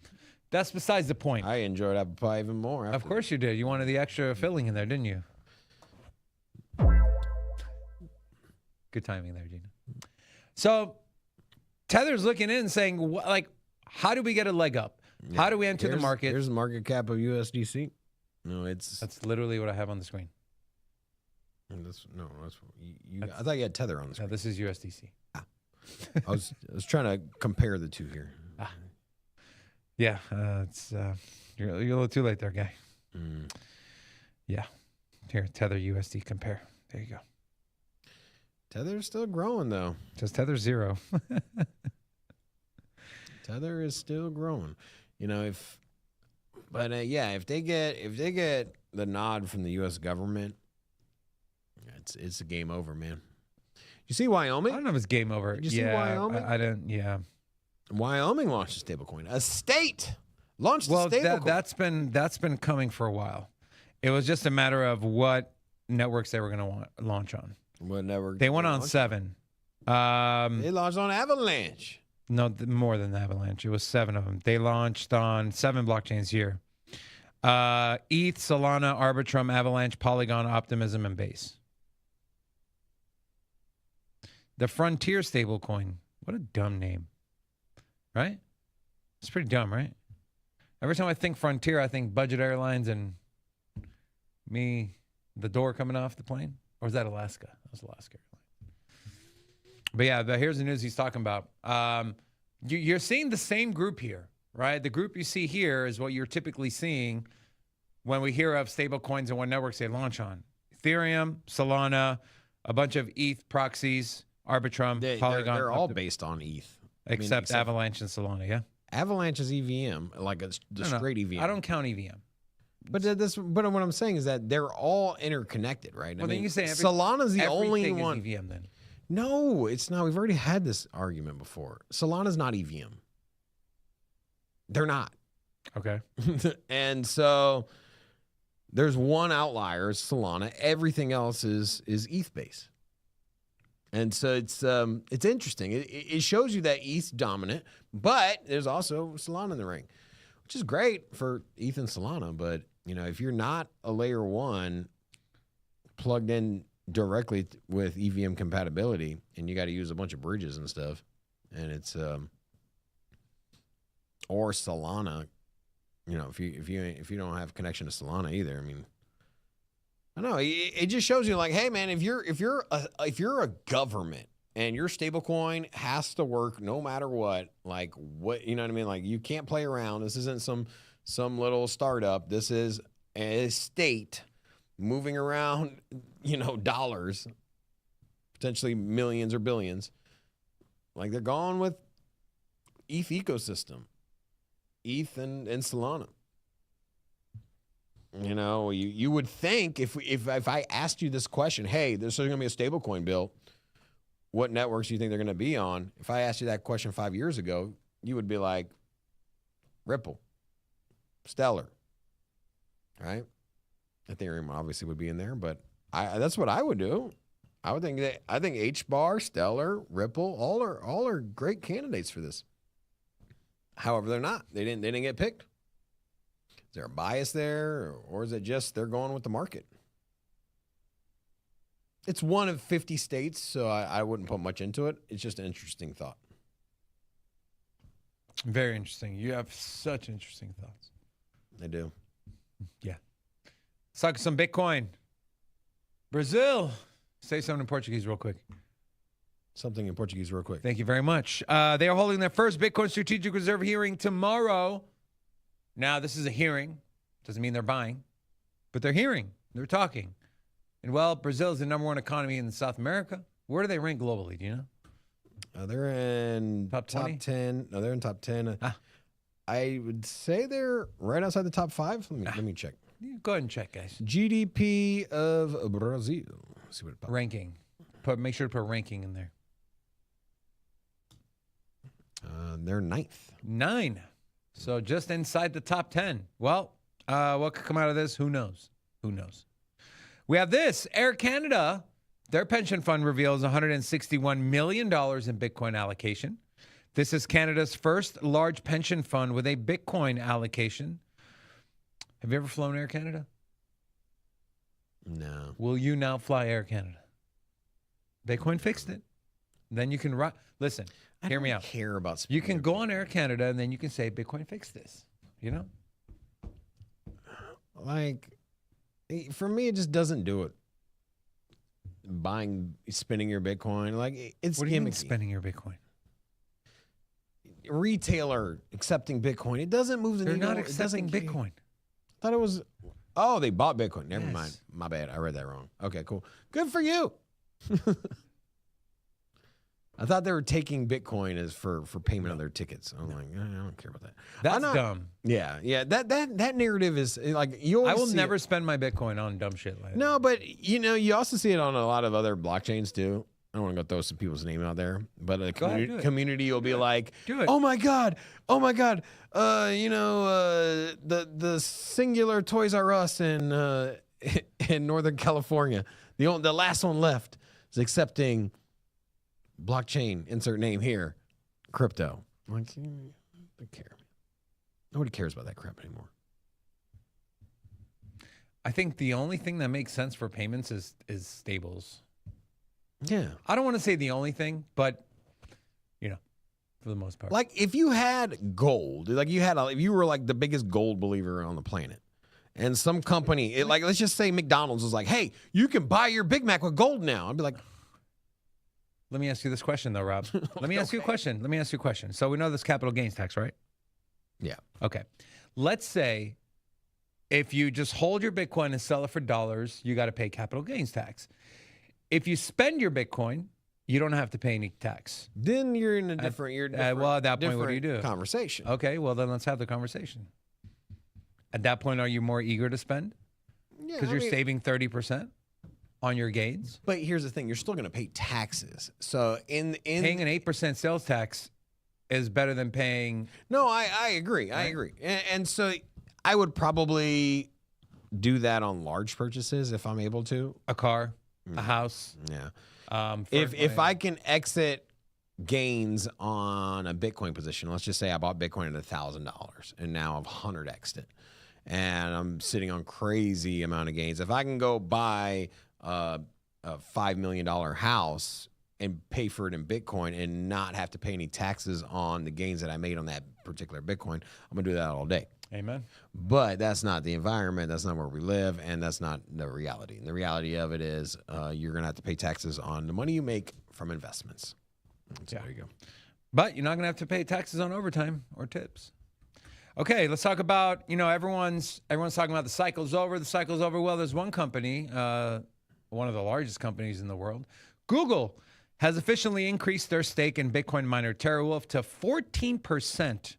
Speaker 1: That's besides the point.
Speaker 2: I enjoyed apple pie even more.
Speaker 1: Of course you did. You wanted the extra filling in there, didn't you? Good timing there, Gina. So Tether's looking in and saying, like, how do we get a leg up?
Speaker 2: Yeah.
Speaker 1: How do we enter the market?
Speaker 2: Here's the market cap of USDC. No,
Speaker 1: That's literally what I have on the screen.
Speaker 2: I thought you had Tether on the
Speaker 1: No,
Speaker 2: screen.
Speaker 1: this is USDC.
Speaker 2: I was trying to compare the two here.
Speaker 1: Yeah, you're a little too late there, guy. Yeah. Here, Tether USD compare. There you go.
Speaker 2: Tether's still growing though.
Speaker 1: Just Tether 0.
Speaker 2: Tether is still growing. You know, if they get the nod from the U.S. government, it's a game over, man. You see Wyoming?
Speaker 1: I don't know if it's game over.
Speaker 2: Did you see Wyoming?
Speaker 1: I didn't. Yeah.
Speaker 2: Wyoming launched a stablecoin. A state launched a stablecoin.
Speaker 1: That's been coming for a while. It was just a matter of what networks they were going to launch on.
Speaker 2: What network?
Speaker 1: They went on 7.
Speaker 2: They launched on Avalanche.
Speaker 1: No, more than the Avalanche. It was 7 of them. They launched on 7 blockchains here. ETH, Solana, Arbitrum, Avalanche, Polygon, Optimism, and Base. The Frontier stablecoin. What a dumb name. Right? It's pretty dumb, right? Every time I think Frontier, I think Budget Airlines and me, the door coming off the plane. Or was that Alaska? That was Alaska Airlines. But yeah, here's the news he's talking about. You're seeing the same group here, right? The group you see here is what you're typically seeing when we hear of stablecoins and what networks they launch on. Ethereum, Solana, a bunch of ETH proxies, Arbitrum, Polygon.
Speaker 2: They're all based on ETH.
Speaker 1: Except Avalanche and Solana, yeah?
Speaker 2: Avalanche is EVM, like the straight EVM.
Speaker 1: I don't count EVM.
Speaker 2: But what I'm saying is that they're all interconnected, right?
Speaker 1: Well, then you say
Speaker 2: Solana's the only one.
Speaker 1: Is EVM then.
Speaker 2: No, it's not. We've already had this argument before. Solana's not EVM. They're not.
Speaker 1: Okay.
Speaker 2: And so there's one outlier, it's Solana. Everything else is ETH based. And so it's interesting. It shows you that ETH's dominant, but there's also Solana in the ring, which is great for ETH and Solana. But if you're not a layer 1 plugged in directly with EVM compatibility, and you got to use a bunch of bridges and stuff, and it's or Solana, if you don't have connection to Solana either, I mean. I know it just shows you like, hey man, if you're a government and your stablecoin has to work no matter what, like what you know what I mean? Like you can't play around. This isn't some little startup. This is a state moving around, dollars, potentially millions or billions. Like they're going with ETH ecosystem, ETH and Solana. You would think if I asked you this question, hey, there's going to be a stablecoin built, what networks do you think they're going to be on? If I asked you that question 5 years ago, you would be like, Ripple, Stellar, right? Ethereum obviously would be in there, but that's what I would do. I think HBAR, Stellar, Ripple, all are great candidates for this. However, they're not. They didn't get picked. Is there a bias there, or is it just they're going with the market? It's one of 50 states, so I wouldn't put much into it. It's just an interesting thought.
Speaker 1: Very interesting. You have such interesting thoughts.
Speaker 2: I do.
Speaker 1: Yeah. Let's talk some Bitcoin. Brazil. Say something in Portuguese real quick.
Speaker 2: Something in Portuguese real quick.
Speaker 1: Thank you very much. They are holding their first Bitcoin Strategic Reserve hearing tomorrow. Now, this is a hearing. Doesn't mean they're buying, but they're hearing. They're talking. And, well, Brazil is the #1 economy in South America. Where do they rank globally? Do you know?
Speaker 2: They're in
Speaker 1: top
Speaker 2: 10. No, they're in top 10. I would say they're right outside the top 5. Let me check.
Speaker 1: Go ahead and check, guys.
Speaker 2: GDP of Brazil. Let's see what it pops.
Speaker 1: Ranking. Make sure to put ranking in there.
Speaker 2: They're 9th.
Speaker 1: 9. So just inside the top 10. Well, what could come out of this? Who knows? Who knows? We have this. Air Canada, their pension fund reveals $161 million in Bitcoin allocation. This is Canada's first large pension fund with a Bitcoin allocation. Have you ever flown Air Canada?
Speaker 2: No.
Speaker 1: Will you now fly Air Canada? Bitcoin fixed it. Then you can listen. Hear me out.
Speaker 2: Care about
Speaker 1: you can go on Air Canada and then you can say Bitcoin fixed this.
Speaker 2: Like, for me, it just doesn't do it. Spending your Bitcoin, like it's
Speaker 1: what do you mean
Speaker 2: gimmicky.
Speaker 1: spending your Bitcoin?
Speaker 2: Retailer accepting Bitcoin, it doesn't move the needle.
Speaker 1: They're not accepting Bitcoin.
Speaker 2: I thought it was. Oh, they bought Bitcoin. Never
Speaker 1: Yes.
Speaker 2: mind. My bad. I read that wrong. Okay, cool. Good for you. I thought they were taking Bitcoin as for payment of their tickets. I'm like, I don't care about that.
Speaker 1: That's dumb.
Speaker 2: Yeah. That narrative is like you.
Speaker 1: I will never spend my Bitcoin on dumb shit like that.
Speaker 2: No, but you also see it on a lot of other blockchains too. I don't want to go throw some people's name out there, but the community will be like,
Speaker 1: do it.
Speaker 2: Oh my god. The singular Toys R Us in Northern California, the last one left is accepting blockchain, insert name here, crypto. Like, don't care. Nobody cares about that crap anymore.
Speaker 1: I think the only thing that makes sense for payments is stables.
Speaker 2: Yeah.
Speaker 1: I don't want to say the only thing, but for the most part.
Speaker 2: Like if you had gold, like if you were like the biggest gold believer on the planet, and some company, like let's just say McDonald's was like, hey, you can buy your Big Mac with gold now. I'd be like,
Speaker 1: let me ask you this question though, Rob. Let me ask you a question. So we know this capital gains tax, right?
Speaker 2: yeah.
Speaker 1: Okay. Let's say if you just hold your Bitcoin and sell it for dollars, you got to pay capital gains tax. If you spend your Bitcoin, you don't have to pay any tax.
Speaker 2: Then you're in a different.
Speaker 1: Well, at that point, what do you do?
Speaker 2: Conversation.
Speaker 1: Okay, well then let's have the conversation. At that point, are you more eager to spend because you're saving 30% on your gains?
Speaker 2: But here's the thing: you're still going to pay taxes. So in
Speaker 1: paying an 8% sales tax is better than paying.
Speaker 2: No, I agree. I agree. And so I would probably do that on large purchases if I'm able to.
Speaker 1: A car, a house.
Speaker 2: Yeah.
Speaker 1: If
Speaker 2: I can exit gains on a Bitcoin position, let's just say I bought Bitcoin at $1,000 and now I've 100x'd it, and I'm sitting on crazy amount of gains. If I can go buy a $5 million house and pay for it in Bitcoin and not have to pay any taxes on the gains that I made on that particular Bitcoin, I'm gonna do that all day.
Speaker 1: Amen.
Speaker 2: But that's not the environment. That's not where we live, and that's not the reality. And the reality of it is you're going to have to pay taxes on the money you make from investments. So there you go.
Speaker 1: But you're not going to have to pay taxes on overtime or tips. Okay, let's talk about, everyone's talking about the cycle's over. The cycle's over. Well, there's one company, one of the largest companies in the world, Google, has officially increased their stake in Bitcoin miner TeraWulf to 14%.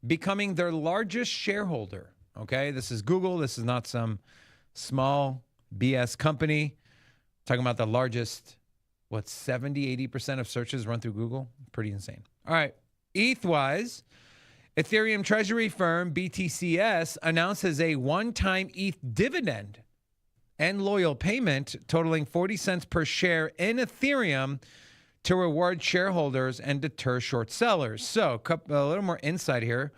Speaker 1: Becoming their largest shareholder. Okay, this is Google. This is not some small BS company. Talking about the largest, 70-80% of searches run through Google? Pretty insane. All right, ETH-wise, Ethereum treasury firm BTCS announces a one-time ETH dividend and loyal payment totaling 40 cents per share in Ethereum to reward shareholders and deter short sellers. So a little more insight here.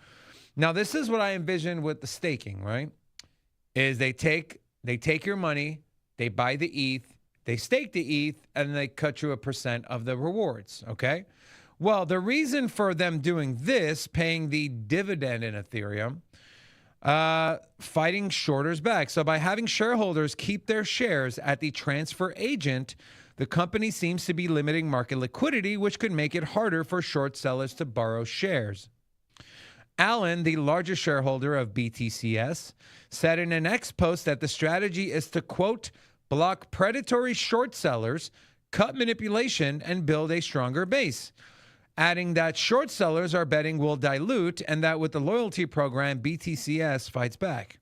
Speaker 1: Now, this is what I envision with the staking, right? Is they take your money, they buy the ETH, they stake the ETH, and they cut you a % of the rewards, okay? Well, the reason for them doing this, paying the dividend in Ethereum, fighting shorters back. So by having shareholders keep their shares at the transfer agent, the company seems to be limiting market liquidity, which could make it harder for short sellers to borrow shares. Allen, the largest shareholder of BTCS, said in an X post that the strategy is to, quote, block predatory short sellers, cut manipulation, and build a stronger base, adding that short sellers are betting will dilute and that with the loyalty program, BTCS fights back.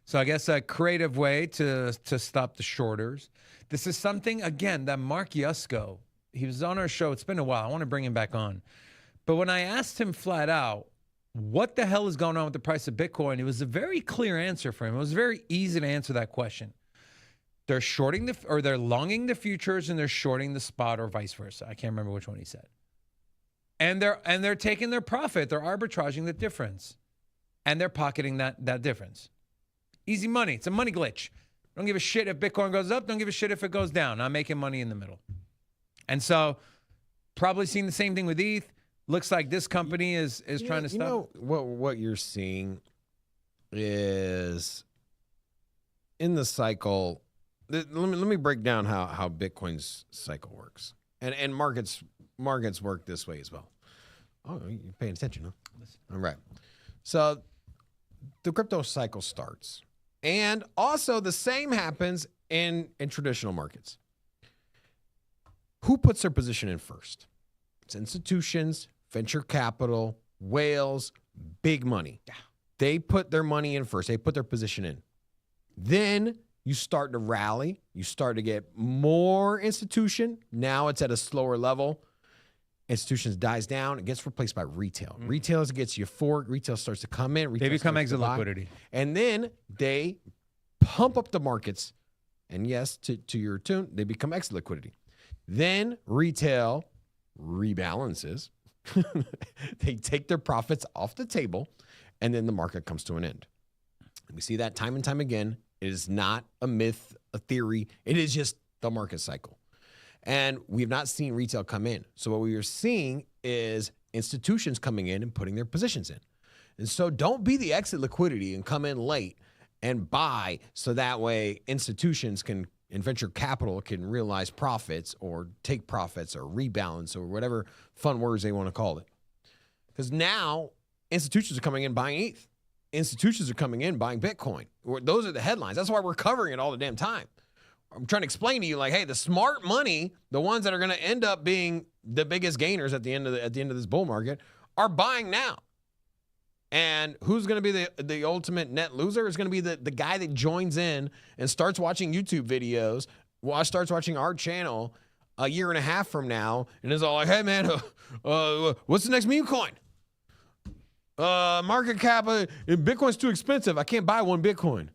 Speaker 1: So I guess a creative way to stop the shorters. This is something, again, that Mark Yusko, he was on our show. It's been a while. I want to bring him back on. But when I asked him flat out, what the hell is going on with the price of Bitcoin? It was a very clear answer for him. It was very easy to answer that question. They're shorting they're longing the futures and they're shorting the spot or vice versa. I can't remember which one he said. And they're taking their profit. They're arbitraging the difference. And they're pocketing that difference. Easy money. It's a money glitch. Don't give a shit if Bitcoin goes up. Don't give a shit if it goes down. I'm making money in the middle. And so probably seeing the same thing with ETH. Looks like this company is trying to stop.
Speaker 2: What you're seeing is in the cycle. Let me break down how Bitcoin's cycle works. And markets work this way as well. Oh, you're paying attention, huh? All right. So the crypto cycle starts. And also the same happens in traditional markets. Who puts their position in first? It's institutions, venture capital, whales, big money. They put their money in first. They put their position in. Then you start to rally. You start to get more institution. Now it's at a slower level. Institutions dies down. It gets replaced by retail. Mm-hmm. Retail gets euphoric. Retail starts to come in.
Speaker 1: They become exit liquidity.
Speaker 2: And then they pump up the markets. And yes, to your tune, they become exit liquidity. Then retail rebalances. They take their profits off the table, and then the market comes to an end. We see that time and time again. It is not a myth, a theory. It is just the market cycle. And we've not seen retail come in. So what we are seeing is institutions coming in and putting their positions in. And so don't be the exit liquidity and come in late and buy so that way institutions can and venture capital can realize profits or take profits or rebalance or whatever fun words they want to call it. Because now institutions are coming in buying ETH. Institutions are coming in buying Bitcoin. Those are the headlines. That's why we're covering it all the damn time. I'm trying to explain to you, like, hey, the smart money, the ones that are going to end up being the biggest gainers at the end of this bull market, are buying now. And who's going to be the ultimate net loser is going to be the guy that joins in and starts watching YouTube videos, starts watching our channel a year and a half from now, and is all like, hey, man, what's the next meme coin? Market cap, Bitcoin's too expensive. I can't buy one Bitcoin.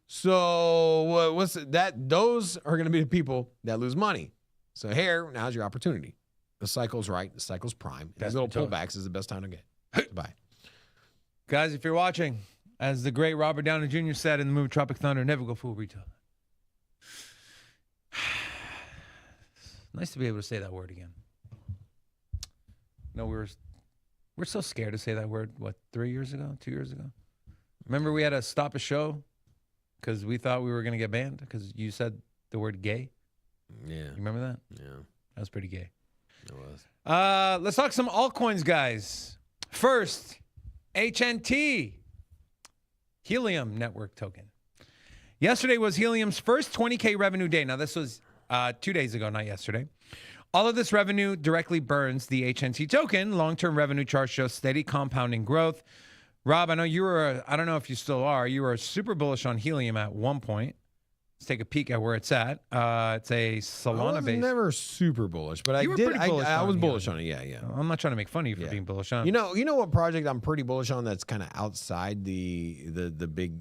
Speaker 2: So what's that? Those are going to be the people that lose money. So here, now's your opportunity. The cycle's right. The cycle's prime. These little pullbacks is the best time to get. Bye.
Speaker 1: Guys, if you're watching, as the great Robert Downey Jr. said in the movie Tropic Thunder, never go full retail. Nice to be able to say that word again. No, we're so scared to say that word, 3 years ago, 2 years ago? Remember we had to stop a show because we thought we were going to get banned because you said the word gay?
Speaker 2: Yeah.
Speaker 1: You remember that?
Speaker 2: Yeah.
Speaker 1: That was pretty gay.
Speaker 2: It was.
Speaker 1: Let's talk some altcoins, guys. First, HNT, Helium Network Token. Yesterday was Helium's first 20K revenue day. Now, this was 2 days ago, not yesterday. All of this revenue directly burns the HNT token. Long-term revenue chart shows steady compounding growth. Rob, I know you were, I don't know if you still are, you were super bullish on Helium at one point. Let's take a peek at where it's at. It's a Solana base.
Speaker 2: I was never super bullish, but
Speaker 1: You were pretty bullish
Speaker 2: I
Speaker 1: on
Speaker 2: was
Speaker 1: it,
Speaker 2: bullish on it. Yeah.
Speaker 1: I'm not trying to make fun of you for being bullish on it.
Speaker 2: You know what project I'm pretty bullish on that's kind of outside the big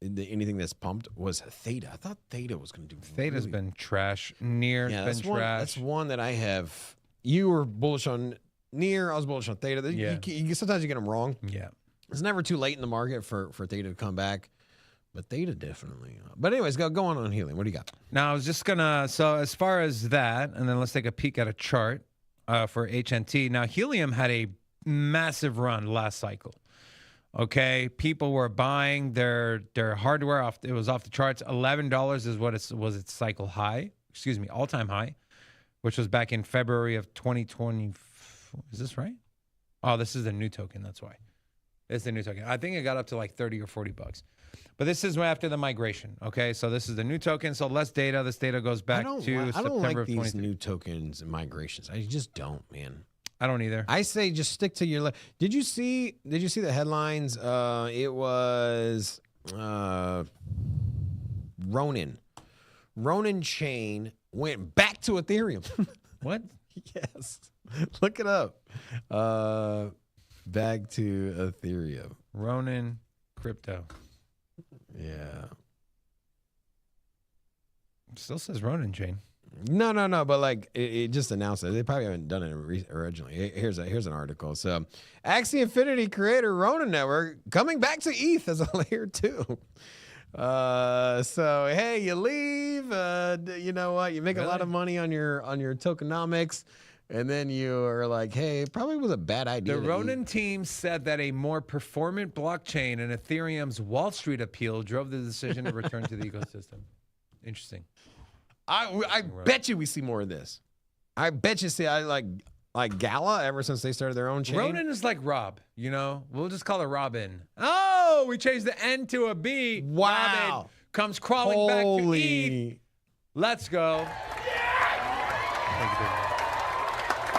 Speaker 2: anything that's pumped was THETA. I thought THETA was going to do.
Speaker 1: THETA's been trash. Near's been trash.
Speaker 2: That's one that I have. You were bullish on Near. I was bullish on THETA. Yeah. Sometimes you get them wrong.
Speaker 1: Yeah.
Speaker 2: It's never too late in the market for THETA to come back. But THETA definitely. But anyways, go on Helium. What do you got?
Speaker 1: Now, I was just going to, so as far as that, and then let's take a peek at a chart for HNT. Now, Helium had a massive run last cycle. Okay, people were buying their hardware off. It was off the charts. $11 is what was its cycle high. Excuse me, all-time high, which was back in February of 2020. Is this right? Oh, this is the new token. That's why. It's the new token. I think it got up to like 30 or 40 bucks. But this is after the migration. Okay, so this is the new token. So less data. This data goes back to September
Speaker 2: I don't like
Speaker 1: of
Speaker 2: these new tokens and migrations. I just don't, man.
Speaker 1: I don't either.
Speaker 2: I say just stick to your. Did you see the headlines? It was Ronin. Ronin chain went back to Ethereum.
Speaker 1: What?
Speaker 2: Yes. Look it up. Back to Ethereum.
Speaker 1: Ronin crypto.
Speaker 2: Yeah.
Speaker 1: Still says Ronin chain.
Speaker 2: No, but like it just announced it. They probably haven't done it originally. Here's an article. So, Axie Infinity creator Ronin Network coming back to ETH as a layer 2. So hey, you leave. You know what? You make a lot of money on your tokenomics, and then you are like, hey, it probably was a bad idea.
Speaker 1: The Ronin team said that a more performant blockchain and Ethereum's Wall Street appeal drove the decision to return to the ecosystem. Interesting.
Speaker 2: I bet you we see more of this. I bet you see like GALA ever since they started their own chain.
Speaker 1: Ronin is like Rob, you know? We'll just call it Robin. Oh, we changed the N to a B.
Speaker 2: Wow.
Speaker 1: Robin comes crawling back to E. Let's go.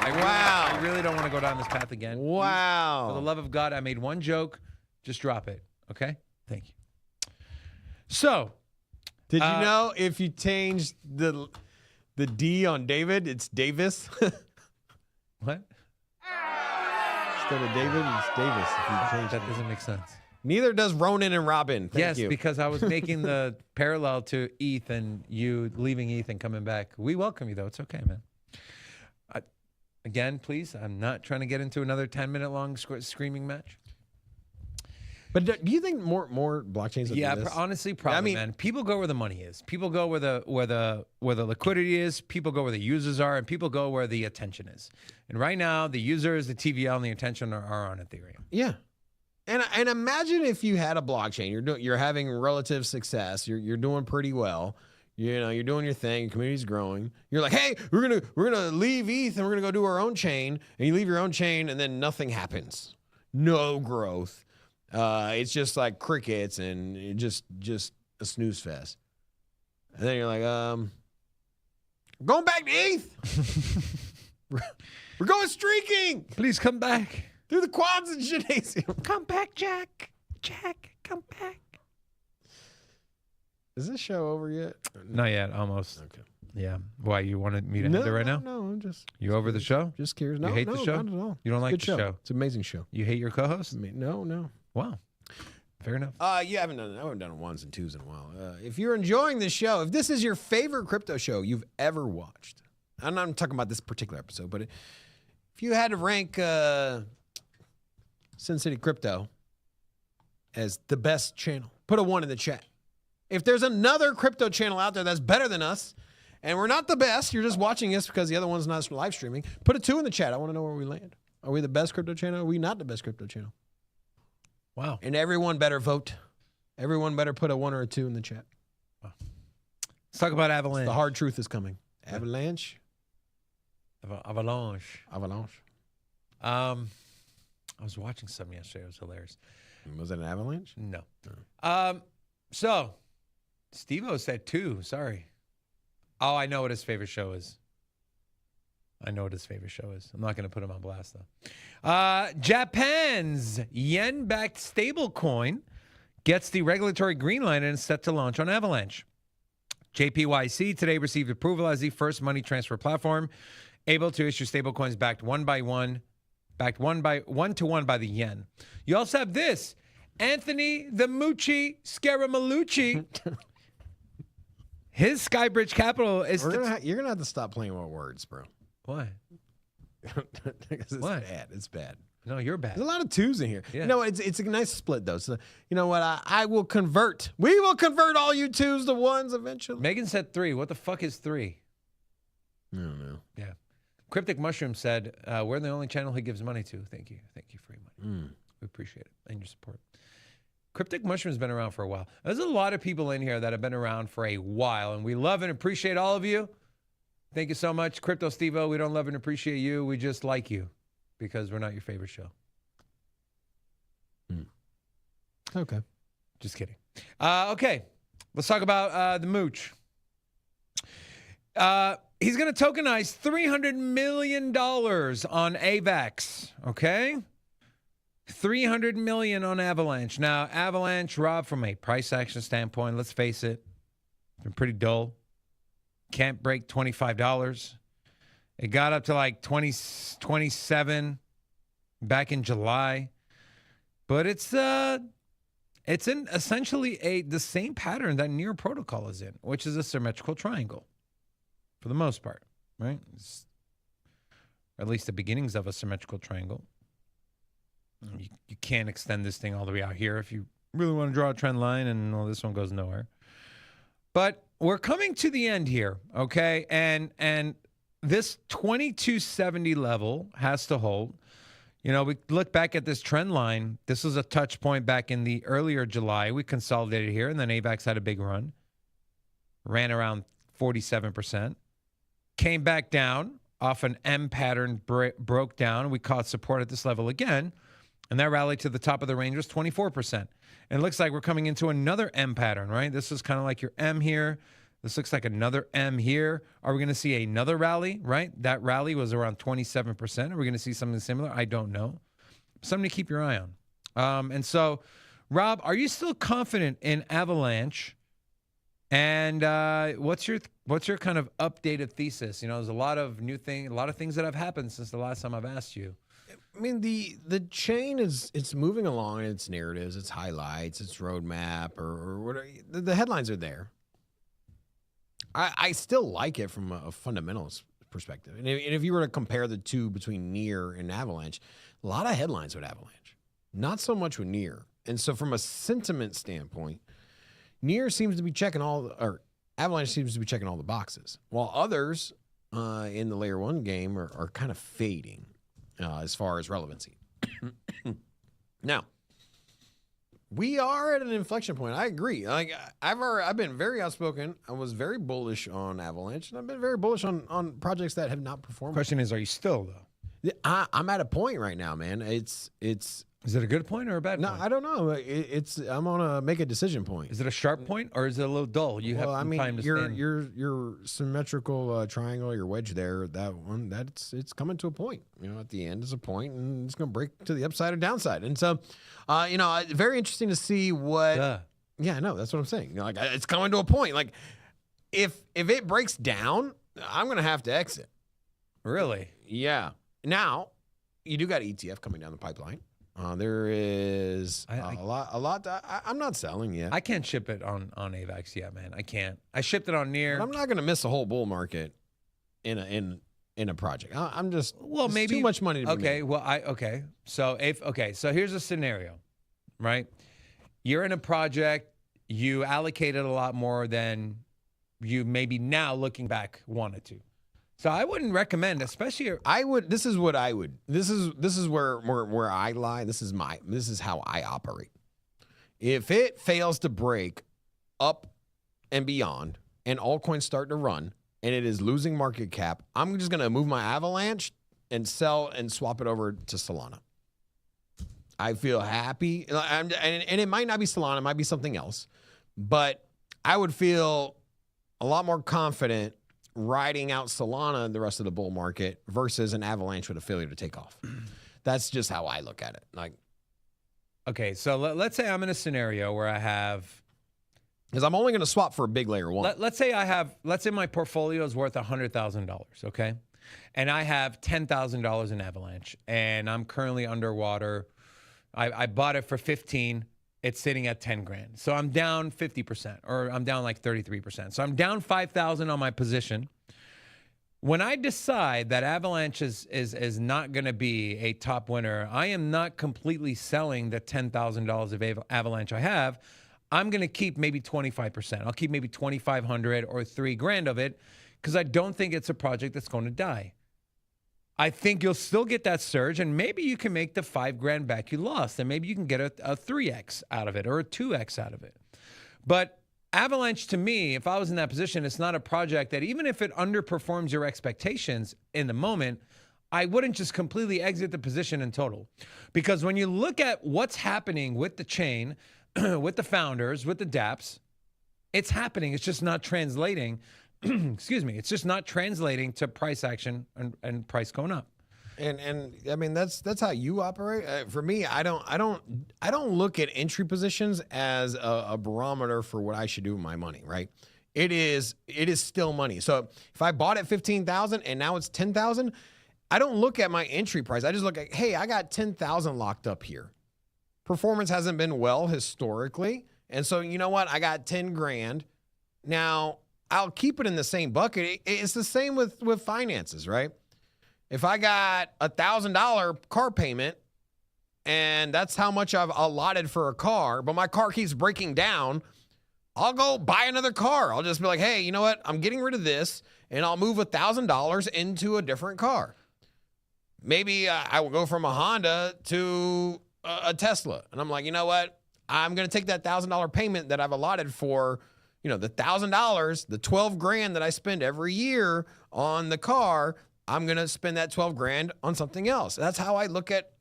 Speaker 1: I really don't want to go down this path again.
Speaker 2: Wow.
Speaker 1: For the love of God, I made one joke. Just drop it, okay? Thank you. So...
Speaker 2: Did you know if you change the D on David, it's Davis?
Speaker 1: What?
Speaker 2: Instead of David, it's Davis. If you change
Speaker 1: that doesn't make sense.
Speaker 2: Neither does Ronin and Robin. Thank you.
Speaker 1: Yes, because I was making the parallel to ETH and you leaving ETH and coming back. We welcome you, though. It's okay, man. Again, please, I'm not trying to get into another 10-minute long screaming match.
Speaker 2: But do you think more blockchains?
Speaker 1: Yeah,
Speaker 2: do this?
Speaker 1: honestly, probably, man. People go where the money is. People go where the liquidity is. People go where the users are, and people go where the attention is. And right now, the users, the TVL, and the attention are on Ethereum.
Speaker 2: Yeah, and imagine if you had a blockchain. You're having relative success. You're doing pretty well. You know, you're doing your thing. Your community's growing. You're like, hey, we're gonna leave ETH and we're gonna go do our own chain. And you leave your own chain, and then nothing happens. No growth. It's just like crickets and just a snooze fest. And then you're like, going back to ETH. We're going streaking.
Speaker 1: Please come back.
Speaker 2: Through the quads and gymnasium.
Speaker 1: Come back, Jack. Jack, come back.
Speaker 2: Is this show over yet?
Speaker 1: Not yet, almost.
Speaker 2: Okay.
Speaker 1: Yeah. Why, you wanted me to end it right now?
Speaker 2: No, I'm just...
Speaker 1: You over the show?
Speaker 2: Just curious. No,
Speaker 1: you hate the show?
Speaker 2: Not at all.
Speaker 1: You don't like
Speaker 2: Good
Speaker 1: the show?
Speaker 2: It's an amazing show.
Speaker 1: You hate your co-host?
Speaker 2: No.
Speaker 1: Wow. Fair enough.
Speaker 2: I haven't done ones and twos in a while. If you're enjoying this show, if this is your favorite crypto show you've ever watched, I'm not talking about this particular episode, but if you had to rank Sin City Crypto as the best channel, put a 1 in the chat. If there's another crypto channel out there that's better than us, and we're not the best, you're just watching us because the other one's not live streaming, put a 2 in the chat. I want to know where we land. Are we the best crypto channel? Are we not the best crypto channel?
Speaker 1: Wow.
Speaker 2: And everyone better vote. Everyone better put a 1 or a 2 in the chat.
Speaker 1: Wow. Let's talk about Avalanche.
Speaker 2: The hard truth is coming. Avalanche.
Speaker 1: Avalanche.
Speaker 2: Avalanche.
Speaker 1: I was watching something yesterday. It was hilarious.
Speaker 2: Was it an avalanche?
Speaker 1: No. So, Steve-O said 2. Sorry. Oh, I know what his favorite show is. I'm not going to put him on blast, though. Japan's yen-backed stablecoin gets the regulatory green light and is set to launch on Avalanche. JPYC today received approval as the first money transfer platform able to issue stablecoins backed one to one by the yen. You also have this. Anthony the Moochie Scaramucci. His Skybridge Capital is...
Speaker 2: You're going to have to stop playing with words, bro.
Speaker 1: Why?
Speaker 2: Because it's bad. It's bad.
Speaker 1: No, you're bad.
Speaker 2: There's a lot of 2s in here.
Speaker 1: Yeah.
Speaker 2: You know, it's a nice split, though. So, you know what? I will convert. We will convert all you 2s to 1s eventually.
Speaker 1: Megan said 3. What the fuck is 3?
Speaker 2: I don't know.
Speaker 1: Yeah. Cryptic Mushroom said, we're the only channel he gives money to. Thank you. Thank you for your money. We appreciate it and your support. Cryptic Mushroom's been around for a while. There's a lot of people in here that have been around for a while, and we love and appreciate all of you. Thank you so much. Crypto Steve-O, we don't love and appreciate you. We just like you because we're not your favorite show.
Speaker 2: Okay.
Speaker 1: Just kidding. Okay. Let's talk about the Mooch. He's going to tokenize $300 million on AVAX. Okay? $300 million on Avalanche. Now, Avalanche, Rob, from a price action standpoint, let's face it, it's been pretty dull. Can't break $25. It got up to like 27 back in July. But it's in essentially the same pattern that Near Protocol is in, which is a symmetrical triangle for the most part, right? It's, or at least the beginnings of a symmetrical triangle. You can't extend this thing all the way out here if you really want to draw a trend line, and well, this one goes nowhere. But we're coming to the end here, okay? And this 2270 level has to hold. You know, we look back at this trend line. This was a touch point back in the earlier July. We consolidated here, and then AVAX had a big run. Ran around 47%. Came back down off an M pattern, broke down. We caught support at this level again, and that rally to the top of the range was 24%. And it looks like we're coming into another M pattern, right? This is kind of like your M here. This looks like another M here. Are we going to see another rally, right? That rally was around 27%. Are we going to see something similar? I don't know. Something to keep your eye on. And so, Rob, are you still confident in Avalanche? And what's your kind of updated thesis? You know, there's a lot of new things, a lot of things that have happened since the last time I've asked you.
Speaker 2: I mean, the chain it's moving along in its narratives, its highlights, its roadmap, or whatever. The headlines are there. I still like it from a fundamentals perspective. And if you were to compare the two between Near and Avalanche, a lot of headlines with Avalanche, not so much with Near. And so from a sentiment standpoint, Near seems to be checking or Avalanche seems to be checking all the boxes, while others in the layer one game are kind of fading as far as relevancy. Now, we are at an inflection point. I agree. Like I've been very outspoken. I was very bullish on Avalanche, and I've been very bullish on projects that have not performed.
Speaker 1: Question is, are you still though?
Speaker 2: I'm at a point right now, man. It's
Speaker 1: Is it a good point or a bad
Speaker 2: no,
Speaker 1: point?
Speaker 2: I don't know. I'm gonna make a decision point.
Speaker 1: Is it a sharp point or is it a little dull? You have some time to stand.
Speaker 2: Your symmetrical triangle, your wedge there, that one, it's coming to a point. You know, at the end is a point, and it's gonna break to the upside or downside. And so, very interesting to see what. Yeah, I know. That's what I'm saying. You know, like it's coming to a point. Like if it breaks down, I'm gonna have to exit.
Speaker 1: Really?
Speaker 2: Yeah. Now, you do got ETF coming down the pipeline. There is a lot. I'm not selling yet.
Speaker 1: I can't ship it on AVAX yet, man. I can't. I shipped it on Near.
Speaker 2: But I'm not going to miss a whole bull market in a project. I'm just maybe too much money to be made.
Speaker 1: Okay. So so here's a scenario, right? You're in a project. You allocated a lot more than you maybe now looking back wanted to. So I wouldn't recommend, especially.
Speaker 2: I would. This is what I would. This is where I lie. This is how I operate. If it fails to break up and beyond, and altcoins start to run, and it is losing market cap, I'm just gonna move my Avalanche and sell and swap it over to Solana. I feel happy, and it might not be Solana, it might be something else, but I would feel a lot more confident riding out Solana and the rest of the bull market versus an Avalanche with a failure to take off. That's just how I look at it. Like,
Speaker 1: okay, so let's say I'm in a scenario where I have,
Speaker 2: because I'm only going to swap for a big layer one.
Speaker 1: Let's say my portfolio is worth $100,000, okay, and I have $10,000 in Avalanche, and I'm currently underwater. I bought it for 15. It's sitting at 10 grand. So I'm down 50%, or I'm down like 33%. So I'm down 5,000 on my position. When I decide that Avalanche is not going to be a top winner, I am not completely selling the $10,000 of Avalanche I have. I'm going to keep maybe 25%. I'll keep maybe 2,500 or 3 grand of it because I don't think it's a project that's going to die. I think you'll still get that surge, and maybe you can make the 5 grand back you lost, and maybe you can get a 3x out of it or a 2x out of it. But Avalanche, to me, if I was in that position, it's not a project that, even if it underperforms your expectations in the moment, I wouldn't just completely exit the position in total. Because when you look at what's happening with the chain, with the founders, with the dApps, it's happening. It's just not translating. Excuse me. It's just not translating to price action and price going up.
Speaker 2: And I mean that's how you operate. For me, I don't look at entry positions as a barometer for what I should do with my money. Right? It is still money. So if I bought at 15,000 and now it's 10,000, I don't look at my entry price. I just look at, hey, I got 10,000 locked up here. Performance hasn't been well historically, and so you know what? I got 10 grand now. I'll keep it in the same bucket. It's the same with finances, right? If I got $1,000 car payment and that's how much I've allotted for a car, but my car keeps breaking down, I'll go buy another car. I'll just be like, hey, you know what? I'm getting rid of this and I'll move $1,000 into a different car. Maybe I will go from a Honda to a Tesla. And I'm like, you know what? I'm going to take that $1,000 payment that I've allotted for, the $1,000, the 12 grand that I spend every year on the car, I'm going to spend that 12 grand on something else. That's how I look at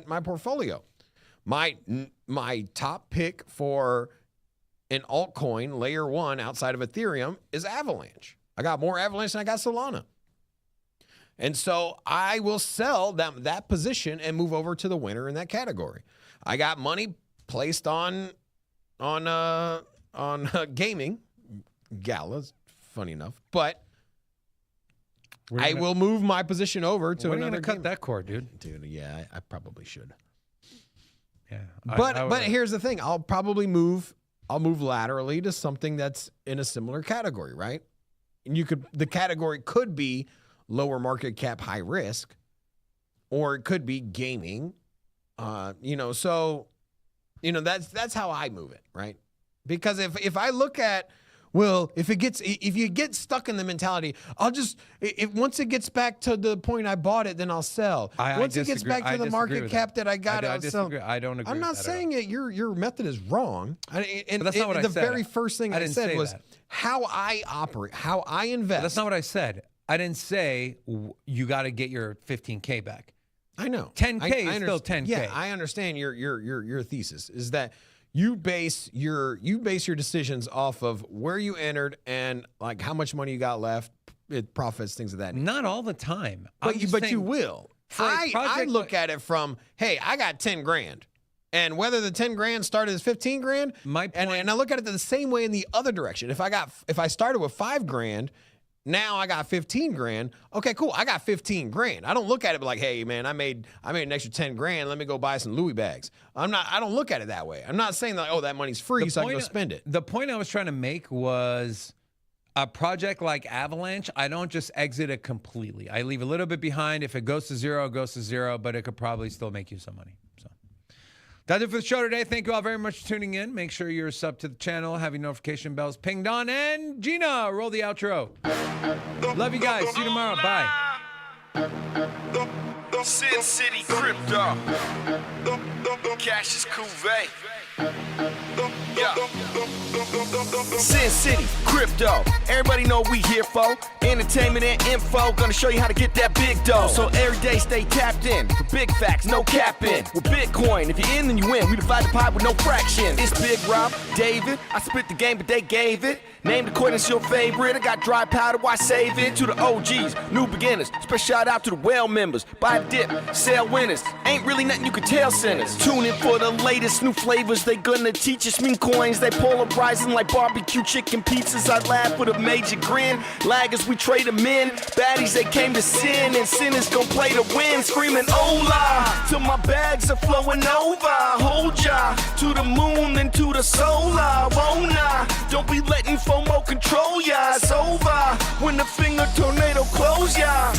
Speaker 2: my portfolio. My top pick for an altcoin, layer one, outside of Ethereum, is Avalanche. I got more Avalanche than I got Solana. And so I will sell that position and move over to the winner in that category. I got money placed on gaming, GALA's funny enough, but I will move my position over to another.
Speaker 1: When are you gonna cut that cord, dude?
Speaker 2: Dude, yeah, I probably should.
Speaker 1: Yeah,
Speaker 2: but here's the thing: I'll move laterally to something that's in a similar category, right? And the category could be lower market cap, high risk, or it could be gaming. So, that's how I move it, right? Because if I look at, well, if you get stuck in the mentality, once it gets back to the point I bought it, then I'll sell. Once it gets back to the market cap that I got, I'll sell.
Speaker 1: I don't agree.
Speaker 2: I'm not saying it. Your method is wrong. And
Speaker 1: that's not what I said.
Speaker 2: The very first thing I said was
Speaker 1: that.
Speaker 2: how I operate, how I invest.
Speaker 1: But that's not what I said. I didn't say you got to get your 15K back.
Speaker 2: I know.
Speaker 1: 10K is still 10K.
Speaker 2: Yeah, I understand your thesis is that you base your decisions off of where you entered and like how much money you got left, it profits, things of that nature.
Speaker 1: Not all the time.
Speaker 2: But you will. I look at it from, hey, I got 10 grand. And whether the 10 grand started as 15 grand, and I look at it the same way in the other direction. If I started with 5 grand, now I got 15 grand. Okay, cool. I got 15 grand. I don't look at it like, hey, man, I made an extra 10 grand. Let me go buy some Louis bags. I don't look at it that way. I'm not saying that, oh, that money's free, so I can go spend it.
Speaker 1: The point I was trying to make was a project like Avalanche, I don't just exit it completely. I leave a little bit behind. If it goes to zero, it goes to zero, but it could probably still make you some money. So that's it for the show today. Thank you all very much for tuning in. Make sure you're sub to the channel, have your notification bells pinged on, and Gina, roll the outro. Love you guys. See you tomorrow. Bye.
Speaker 4: Sin City Crypto. Cash is Cuvée. Yeah. Sin City Crypto. Everybody know we here for entertainment and info. Gonna show you how to get that big dough. So every day stay tapped in for big facts, no capping. With Bitcoin, if you're in, then you win. We divide the pie with no fraction. It's Big Rob, David. I split the game, but they gave it. Name according to your favorite. I got dry powder, why save it? To the OGs, new beginners. Special shout out to the well members. Buy the dip, sell winners. Ain't really nothing you can tell sinners. Tune in for the latest new flavors. They gonna teach us mean coins. They polarizing like barbecue chicken pizzas. I laugh with a major grin. Laggers, we trade them in. Baddies, they came to sin. And sinners gon' play to win. Screaming hola till my bags are flowing over. Hold ya to the moon and to the solar. Won't I? Don't be letting FOMO control ya. It's over when the finger tornado close ya.